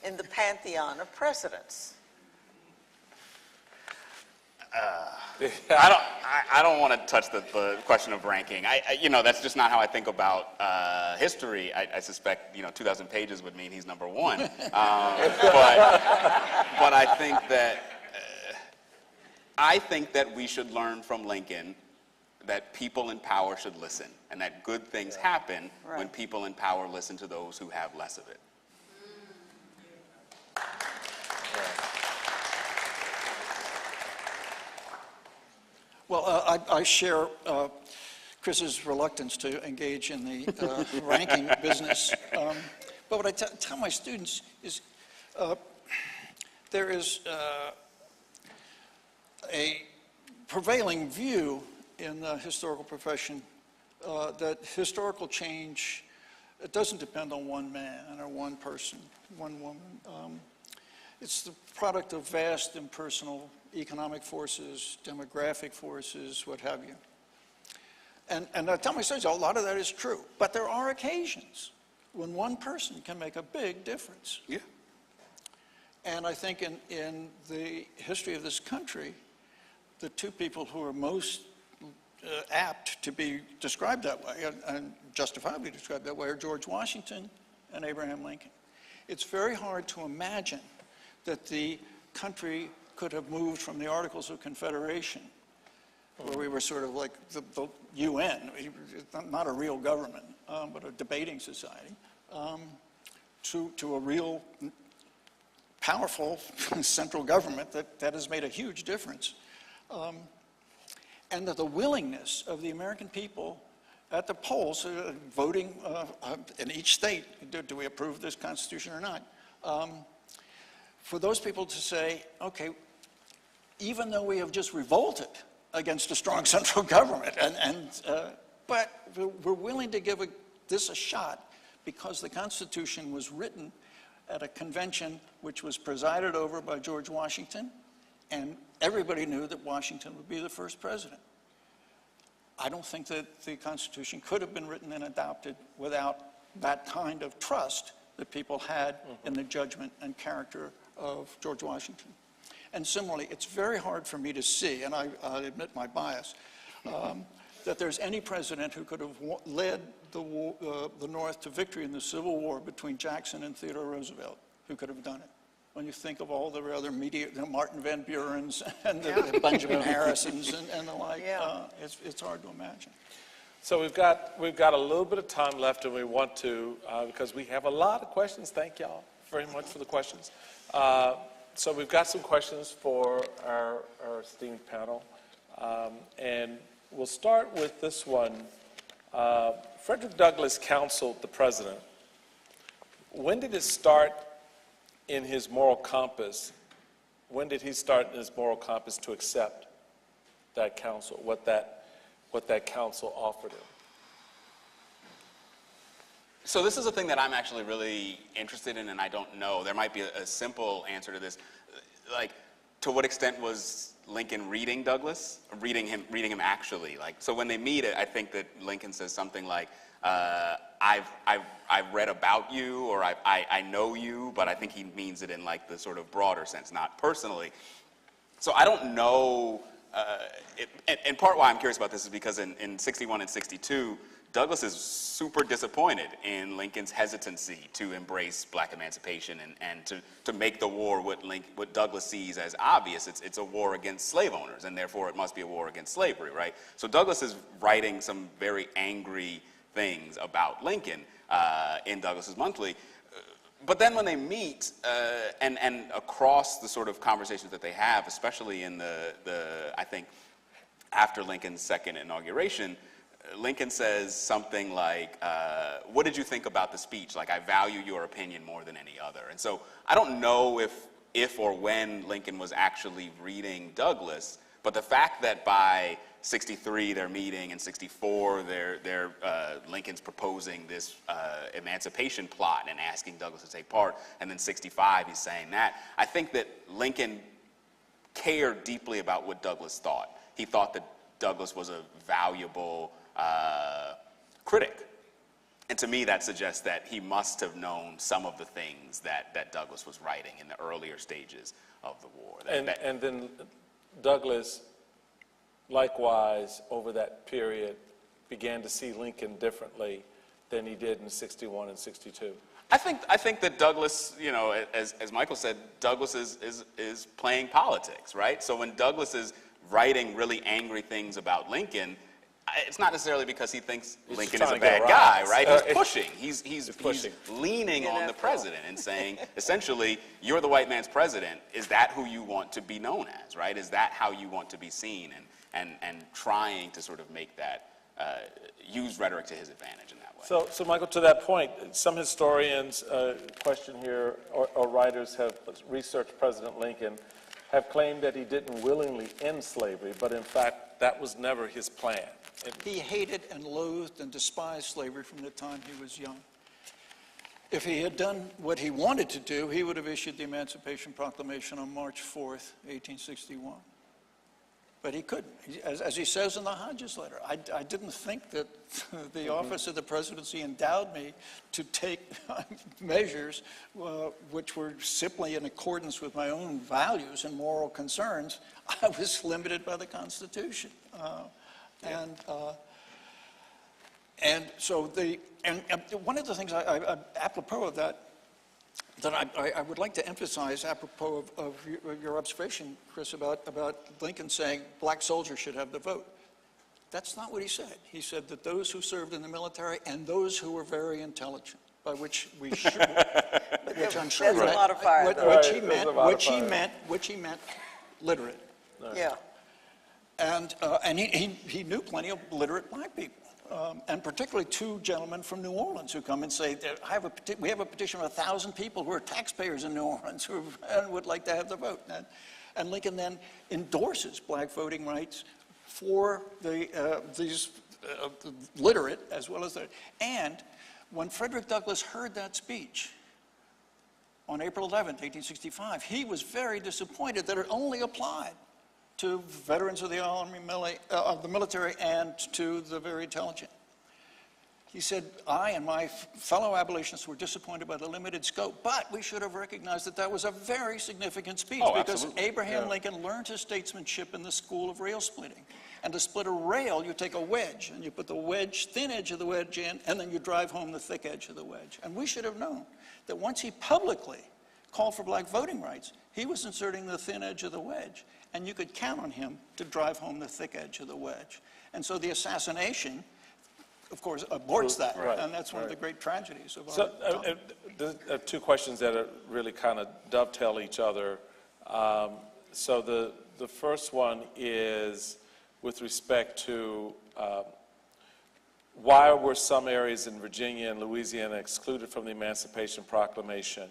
in the pantheon of presidents? I don't want to touch the question of ranking. That's just not how I think about history. I suspect 2,000 pages would mean he's number one. But I think that we should learn from Lincoln that people in power should listen, and that good things happen when people in power listen to those who have less of it. Well, I share Chris's reluctance to engage in the ranking business. But what I tell my students is there is a prevailing view in the historical profession that historical change, it doesn't depend on one man or one person, one woman. It's the product of vast impersonal economic forces, demographic forces, what have you. And I tell my students, a lot of that is true. But there are occasions when one person can make a big difference. Yeah. And I think in the history of this country, the two people who are most apt to be described that way, and justifiably described that way, are George Washington and Abraham Lincoln. It's very hard to imagine that the country could have moved from the Articles of Confederation, where we were sort of like the UN, not a real government, but a debating society, to a real powerful central government that has made a huge difference. And that the willingness of the American people at the polls, voting in each state, do we approve this Constitution or not? For those people to say, okay, even though we have just revolted against a strong central government, but we're willing to give this a shot because the Constitution was written at a convention which was presided over by George Washington, and everybody knew that Washington would be the first president. I don't think that the Constitution could have been written and adopted without that kind of trust that people had in the judgment and character of George Washington. And similarly, it's very hard for me to see, and I admit my bias, that there's any president who could have led the North to victory in the Civil War between Jackson and Theodore Roosevelt, who could have done it. When you think of all the other Martin Van Burens and the Benjamin Harrisons and the like, it's hard to imagine. So we've got a little bit of time left, and we want to, because we have a lot of questions. Thank y'all very much for the questions. So we've got some questions for our esteemed panel, and we'll start with this one. Frederick Douglass counseled the president. When did it start in his moral compass? When did he start in his moral compass to accept that counsel, what that what that counsel offered him? So this is a thing that I'm actually really interested in, and I don't know. There might be a simple answer to this. Like, to what extent was Lincoln reading Douglas? Reading him actually? Like, so when they meet, I think that Lincoln says something like, I've read about you, or I know you, but I think he means it in like the sort of broader sense, not personally. So I don't know, in part why I'm curious about this is because in 61 and 62, Douglas is super disappointed in Lincoln's hesitancy to embrace black emancipation and to make the war what Douglas sees as obvious. It's a war against slave owners, and therefore it must be a war against slavery, right? So Douglas is writing some very angry things about Lincoln in Douglas's Monthly. But then when they meet, and across the sort of conversations that they have, especially in the I think, after Lincoln's second inauguration, Lincoln says something like, what did you think about the speech? Like, I value your opinion more than any other. And so I don't know if or when Lincoln was actually reading Douglas, but the fact that by 63 they're meeting, and 64 Lincoln's proposing this emancipation plot and asking Douglas to take part, and then 65 he's saying that, I think that Lincoln cared deeply about what Douglas thought. He thought that Douglas was a valuable critic. And to me, that suggests that he must have known some of the things that Douglas was writing in the earlier stages of the war. And then Douglas, likewise, over that period, began to see Lincoln differently than he did in 61 and 62. I think that Douglas, you know, as Michael said, Douglas is playing politics, right? So when Douglas is writing really angry things about Lincoln, it's not necessarily because he thinks Lincoln is a bad guy, right? He's pushing. He's leaning on the president and saying, essentially, you're the white man's president. Is that who you want to be known as, right? Is that how you want to be seen? And trying to sort of make that, use rhetoric to his advantage in that way. So Michael, to that point, some historians, question here, or writers have researched President Lincoln, have claimed that he didn't willingly end slavery, but in fact, that was never his plan. He hated and loathed and despised slavery from the time he was young. If he had done what he wanted to do, he would have issued the Emancipation Proclamation on March 4th, 1861. But he couldn't. As he says in the Hodges letter, I didn't think that the office of the presidency endowed me to take measures which were simply in accordance with my own values and moral concerns. I was limited by the Constitution. And so one of the things apropos of that I would like to emphasize, apropos of your observation, Chris, about Lincoln saying black soldiers should have the vote. That's not what he said. He said that those who served in the military and those who were very intelligent, by which we should, which I'm sure That's a lot of fire, which he meant literate. Yeah. And he knew plenty of literate black people. And particularly two gentlemen from New Orleans who come and say, we have a petition of 1,000 people who are taxpayers in New Orleans who would like to have the vote. And Lincoln then endorses black voting rights for these literate as well as the. And when Frederick Douglass heard that speech on April 11th, 1865, he was very disappointed that it only applied to veterans of the army, of the military, and to the very intelligent. He said, I and my fellow abolitionists were disappointed by the limited scope, but we should have recognized that that was a very significant speech because Abraham Lincoln learned his statesmanship in the school of rail splitting. And to split a rail, you take a wedge, and you put the thin edge of the wedge in, and then you drive home the thick edge of the wedge. And we should have known that once he publicly called for black voting rights, he was inserting the thin edge of the wedge. And you could count on him to drive home the thick edge of the wedge. And so the assassination, of course, aborts that. And that's one of the great tragedies of our time. There are two questions that are really kind of dovetail each other. So the first one is with respect to why were some areas in Virginia and Louisiana excluded from the Emancipation Proclamation?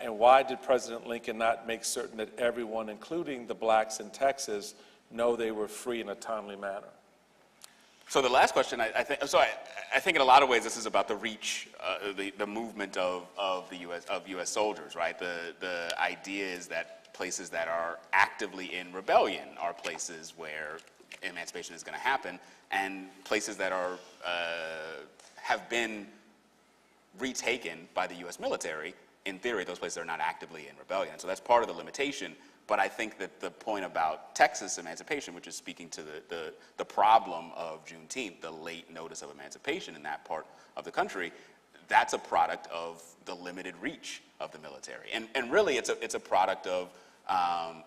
And why did President Lincoln not make certain that everyone, including the blacks in Texas, know they were free in a timely manner? So the last question, I think in a lot of ways this is about the reach, the movement of U.S. soldiers, right? The idea is that places that are actively in rebellion are places where emancipation is going to happen, and places that are have been retaken by the U.S. military, in theory, those places are not actively in rebellion. So that's part of the limitation. But I think that the point about Texas emancipation, which is speaking to the problem of Juneteenth, the late notice of emancipation in that part of the country, that's a product of the limited reach of the military. And really, it's a product of,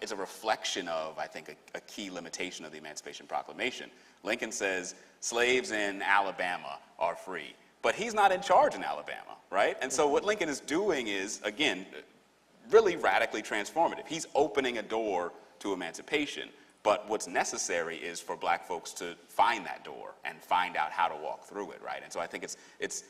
it's a reflection of, I think, a key limitation of the Emancipation Proclamation. Lincoln says slaves in Alabama are free, but he's not in charge in Alabama, right? And so what Lincoln is doing is, again, really radically transformative. He's opening a door to emancipation, but what's necessary is for black folks to find that door and find out how to walk through it, right? And so I think it's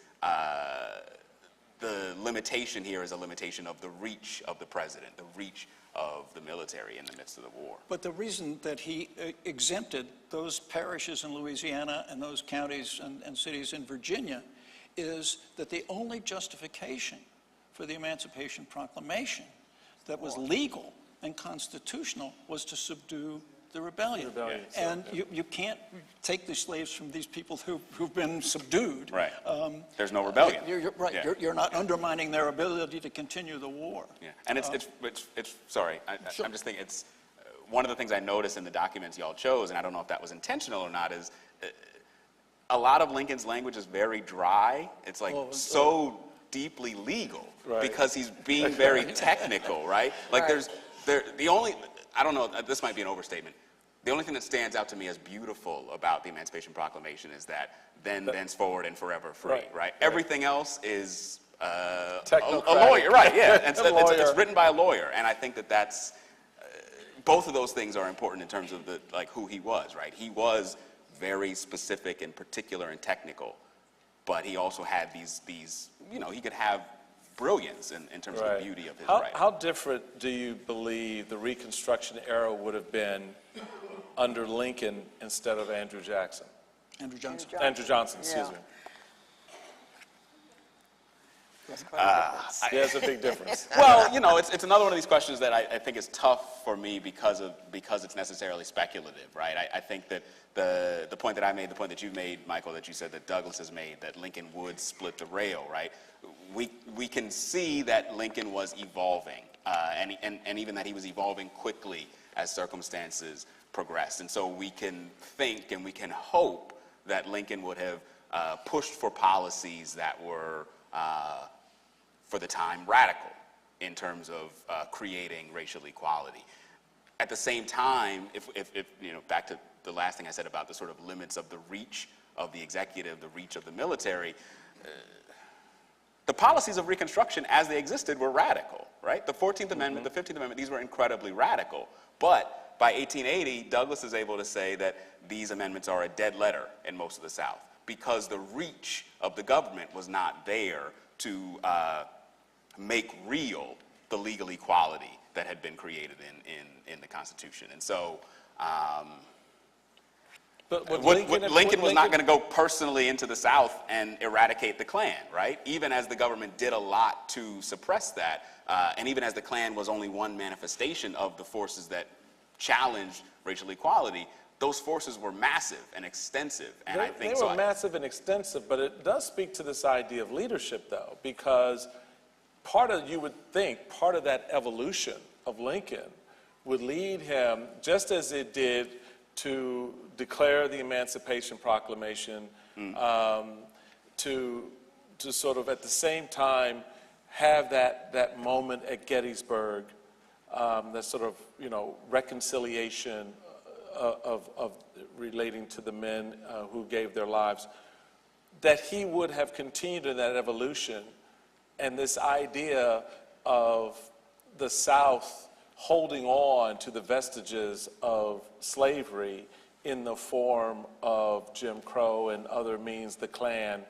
the limitation here is a limitation of the reach of the president, the reach of the military in the midst of the war. But the reason that he exempted those parishes in Louisiana and those counties and cities in Virginia is that the only justification for the Emancipation Proclamation that was legal and constitutional was to subdue the rebellion. And you can't take the slaves from these people who've been subdued. Right. There's no rebellion. You're right. Yeah. You're not undermining their ability to continue the war. Yeah. And it's sorry, Sure. I'm just thinking it's one of the things I noticed in the documents y'all chose, and I don't know if that was intentional or not, is a lot of Lincoln's language is very dry. It's like so deeply legal because he's being very technical, right? Like the only, I don't know, this might be an overstatement. The only thing that stands out to me as beautiful about the Emancipation Proclamation is that thenceforward and forever free, right? Everything else is a lawyer, right? Yeah, and so it's written by a lawyer, and I think that that's both of those things are important in terms of who he was, right? He was very specific and particular and technical, but he also had these he could have brilliance in terms of the beauty of his writing. How different do you believe the Reconstruction era would have been under Lincoln instead of Andrew Jackson? Andrew Johnson. Andrew Johnson, excuse me. It's a big difference. Well, it's another one of these questions that I think is tough for me because it's necessarily speculative, right? I think that the point that I made, the point that you made, Michael, that you said that Douglas has made, that Lincoln would split the rail, right? We can see that Lincoln was evolving, and even that he was evolving quickly as circumstances progressed. And so we can think and we can hope that Lincoln would have pushed for policies that were for the time radical in terms of creating racial equality. At the same time, if back to the last thing I said about the sort of limits of the reach of the executive, the reach of the military, the policies of Reconstruction as they existed were radical, right? The 14th Amendment, the 15th Amendment, these were incredibly radical. But by 1880, Douglas is able to say that these amendments are a dead letter in most of the South because the reach of the government was not there to make real the legal equality that had been created in the Constitution. And so Lincoln was not going to go personally into the South and eradicate the Klan, right? Even as the government did a lot to suppress that, and even as the Klan was only one manifestation of the forces that challenged racial equality, those forces were massive and extensive. And they were massive and extensive, but it does speak to this idea of leadership, though, because you would think part of that evolution of Lincoln would lead him, just as it did to declare the Emancipation Proclamation, to sort of at the same time have that moment at Gettysburg, that sort of reconciliation of relating to the men who gave their lives, that he would have continued in that evolution, and this idea of the South holding on to the vestiges of slavery in the form of Jim Crow and other means, the Klan.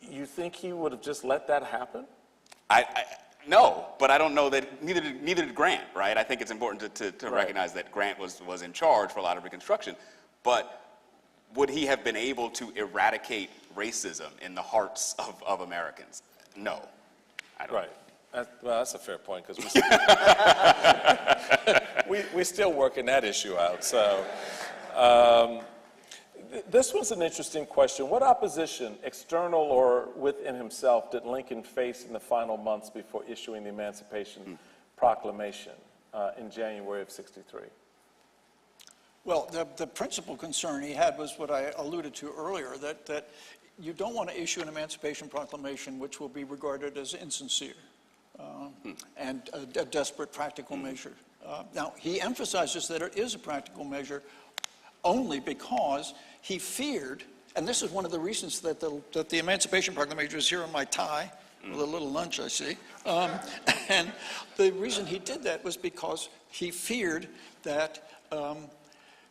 You think he would have just let that happen? No, but I don't know that neither did Grant, right? I think it's important to recognize that Grant was in charge for a lot of Reconstruction. But would he have been able to eradicate racism in the hearts of Americans? No. I don't. Right. Well, that's a fair point, because we're still working that issue out. So this was an interesting question. What opposition, external or within himself, did Lincoln face in the final months before issuing the Emancipation Proclamation in January of '63? Well, the principal concern he had was what I alluded to earlier, that you don't want to issue an Emancipation Proclamation which will be regarded as insincere and a desperate practical measure. Now, he emphasizes that it is a practical measure only because he feared, and this is one of the reasons that the Emancipation Proclamation is here on my tie, with a little lunch, I see. And the reason he did that was because he feared that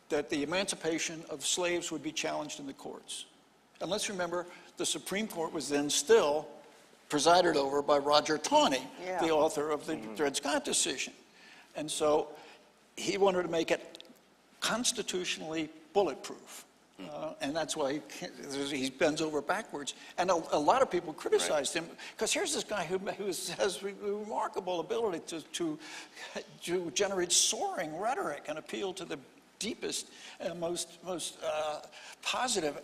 the emancipation of slaves would be challenged in the courts. And let's remember, the Supreme Court was then still presided over by Roger Taney, the author of the Dred Scott decision. And so he wanted to make it constitutionally bulletproof. And that's why he bends over backwards. And a lot of people criticized him, because here's this guy who has remarkable ability to generate soaring rhetoric and appeal to the deepest and most positive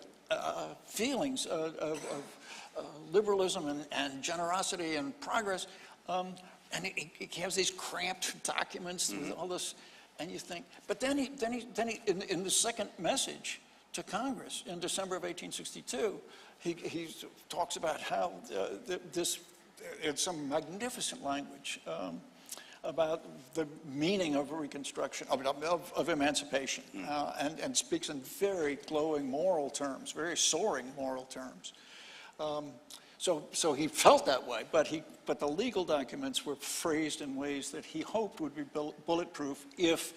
feelings of liberalism and generosity and progress. And he has these cramped documents with all this, and you think, but then he in the second message to Congress in December of 1862, he talks about how it's some magnificent language about the meaning of Reconstruction, of emancipation, and speaks in very glowing moral terms, very soaring moral terms. So he felt that way, but the legal documents were phrased in ways that he hoped would be bulletproof if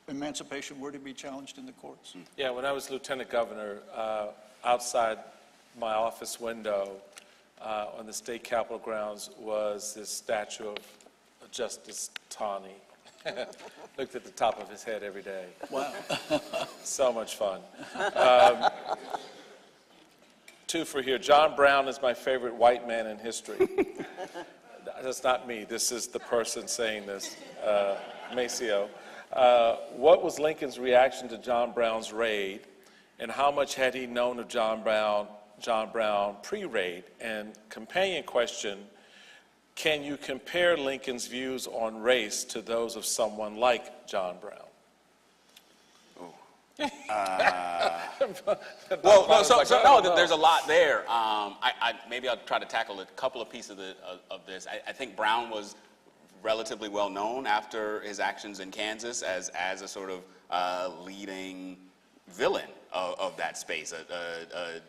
emancipation were to be challenged in the courts. Yeah, when I was lieutenant governor, outside my office window on the state capitol grounds was this statue of Justice Taney. Looked at the top of his head every day. Wow. So much fun. Two for here. John Brown is my favorite white man in history. That's not me. This is the person saying this, Maceo. What was Lincoln's reaction to John Brown's raid, and how much had he known of John Brown pre-raid? And companion question, can you compare Lincoln's views on race to those of someone like John Brown? Well, no, there's a lot there. Maybe I'll try to tackle a couple of pieces of this. I think Brown was relatively well known after his actions in Kansas as a sort of leading villain of that space, a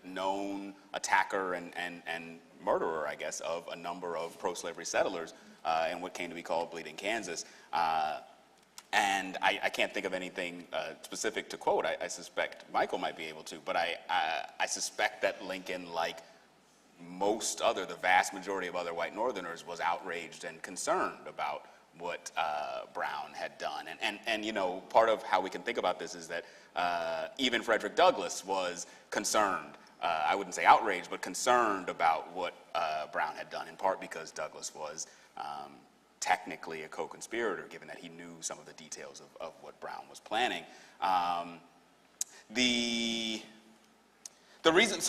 known attacker and murderer, I guess, of a number of pro-slavery settlers in what came to be called Bleeding Kansas. And I can't think of anything specific to quote. I suspect Michael might be able to, but I suspect that Lincoln, like the vast majority of other white Northerners, was outraged and concerned about what Brown had done. And you know, part of how we can think about this is that even Frederick Douglass was concerned, I wouldn't say outraged, but concerned about what Brown had done, in part because Douglass was technically a co-conspirator, given that he knew some of the details of what Brown was planning. The reason,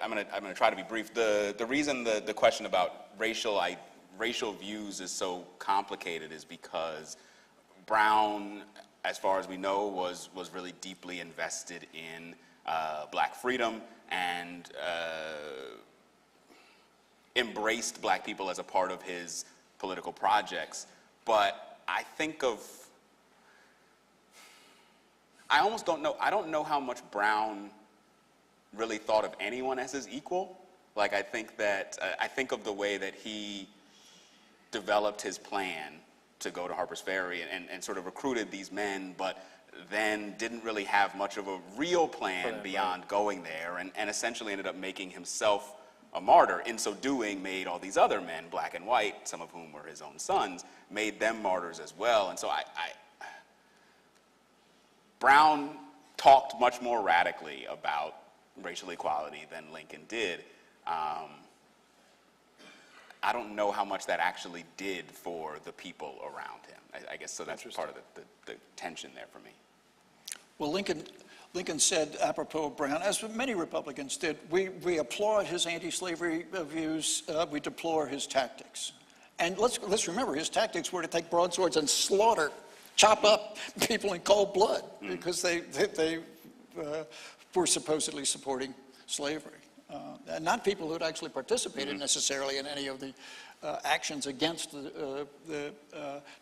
I'm gonna try to be brief. The reason the question about racial views is so complicated is because Brown, as far as we know, was really deeply invested in black freedom and embraced black people as a part of his political projects. But I almost don't know, I don't know how much Brown really thought of anyone as his equal. Like, I think of the way that he developed his plan to go to Harper's Ferry and sort of recruited these men, but then didn't really have much of a real plan beyond going there, and essentially ended up making himself a martyr. In so doing, made all these other men, black and white, some of whom were his own sons, made them martyrs as well. And so Brown talked much more radically about racial equality than Lincoln did. I don't know how much that actually did for the people around him. I guess so that's part of the tension there for me. Well, Lincoln said, apropos of Brown, as many Republicans did, we applaud his anti-slavery views, we deplore his tactics. And let's remember, his tactics were to take broadswords and slaughter, chop up people in cold blood, because they were supposedly supporting slavery. And not people who had actually participated necessarily in any of the actions against the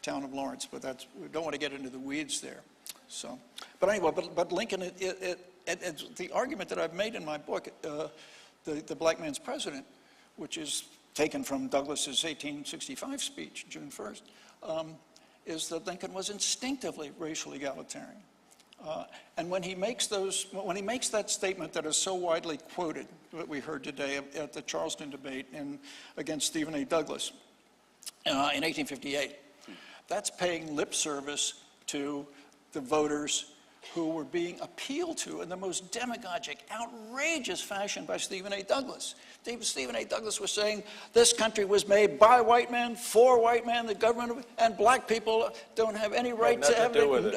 town of Lawrence, but we don't want to get into the weeds there. So, but anyway, but Lincoln, it's the argument that I've made in my book, the Black Man's President, which is taken from Douglas's 1865 speech, June 1st, is that Lincoln was instinctively racially egalitarian. And when he makes that statement that is so widely quoted, that we heard today at the Charleston debate against Stephen A. Douglas in 1858, that's paying lip service to the voters who were being appealed to in the most demagogic, outrageous fashion by Stephen A. Douglas. Stephen A. Douglas was saying this country was made by white men, for white men, the government, and black people don't have any right to have it.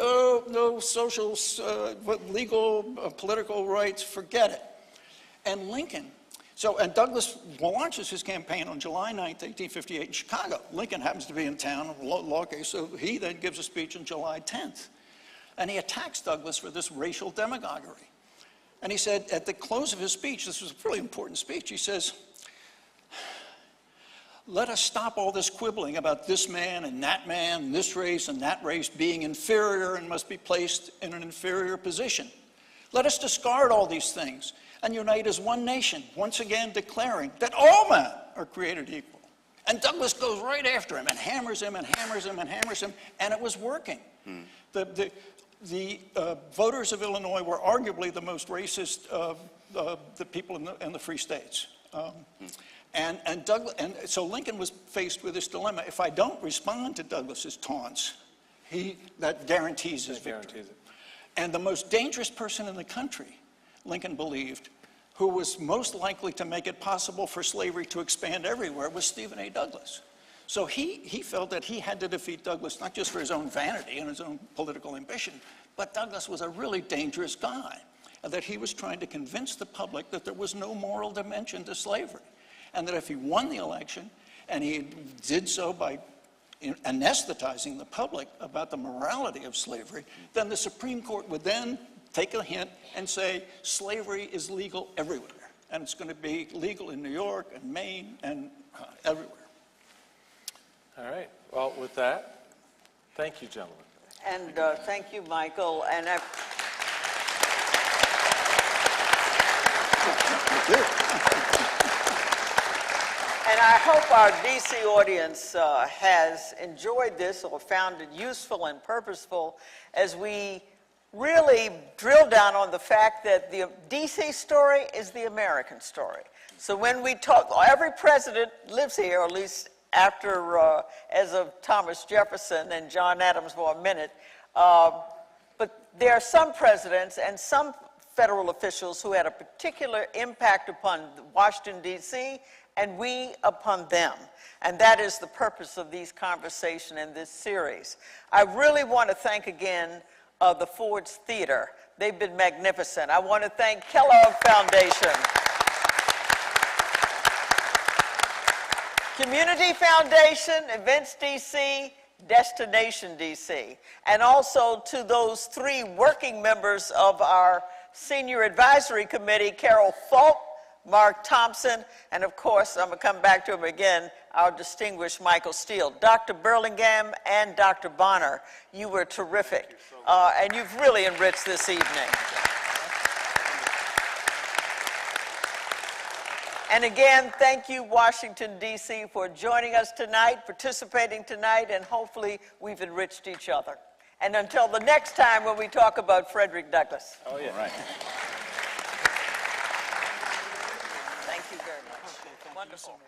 No social, legal, political rights, forget it. And Lincoln, and Douglas launches his campaign on July 9th, 1858 in Chicago. Lincoln happens to be in town, law case, so he then gives a speech on July 10th. And he attacks Douglas for this racial demagoguery. And he said, at the close of his speech, this was a really important speech, he says, let us stop all this quibbling about this man and this race and that race being inferior and must be placed in an inferior position. Let us discard all these things and unite as one nation, once again declaring that all men are created equal. And Douglas goes right after him and hammers him and hammers him and hammers him, and it was working. The voters of Illinois were arguably the most racist of the people in the free states. And so Lincoln was faced with this dilemma. If I don't respond to Douglas's taunts, that guarantees his victory. And the most dangerous person in the country, Lincoln believed, who was most likely to make it possible for slavery to expand everywhere, was Stephen A. Douglas. So he felt that he had to defeat Douglas, not just for his own vanity and his own political ambition, but Douglas was a really dangerous guy, and that he was trying to convince the public that there was no moral dimension to slavery, and that if he won the election, and he did so by anesthetizing the public about the morality of slavery, then the Supreme Court would then take a hint and say slavery is legal everywhere, and it's going to be legal in New York and Maine and everywhere. All right. Well, with that, thank you, gentlemen. And thank you, Michael. And I hope our DC audience has enjoyed this or found it useful and purposeful as we really drill down on the fact that the DC story is the American story. So when we talk, every president lives here, or at least after, as of Thomas Jefferson and John Adams for a minute. But there are some presidents and some federal officials who had a particular impact upon Washington, D.C., and we upon them. And that is the purpose of these conversations in this series. I really want to thank again the Ford's Theater. They've been magnificent. I want to thank Kellogg Foundation, Community Foundation, Events DC, Destination DC, and also to those three working members of our Senior Advisory Committee, Carol Falk, Mark Thompson, and of course, I'm going to come back to him again, our distinguished Michael Steele. Dr. Burlingame and Dr. Bonner, you were terrific, and you've really enriched this evening. And again, thank you, Washington, D.C., for joining us tonight, participating tonight, and hopefully we've enriched each other. And until the next time when we talk about Frederick Douglass. Oh, yeah. All right. Thank you very much. Wonderful.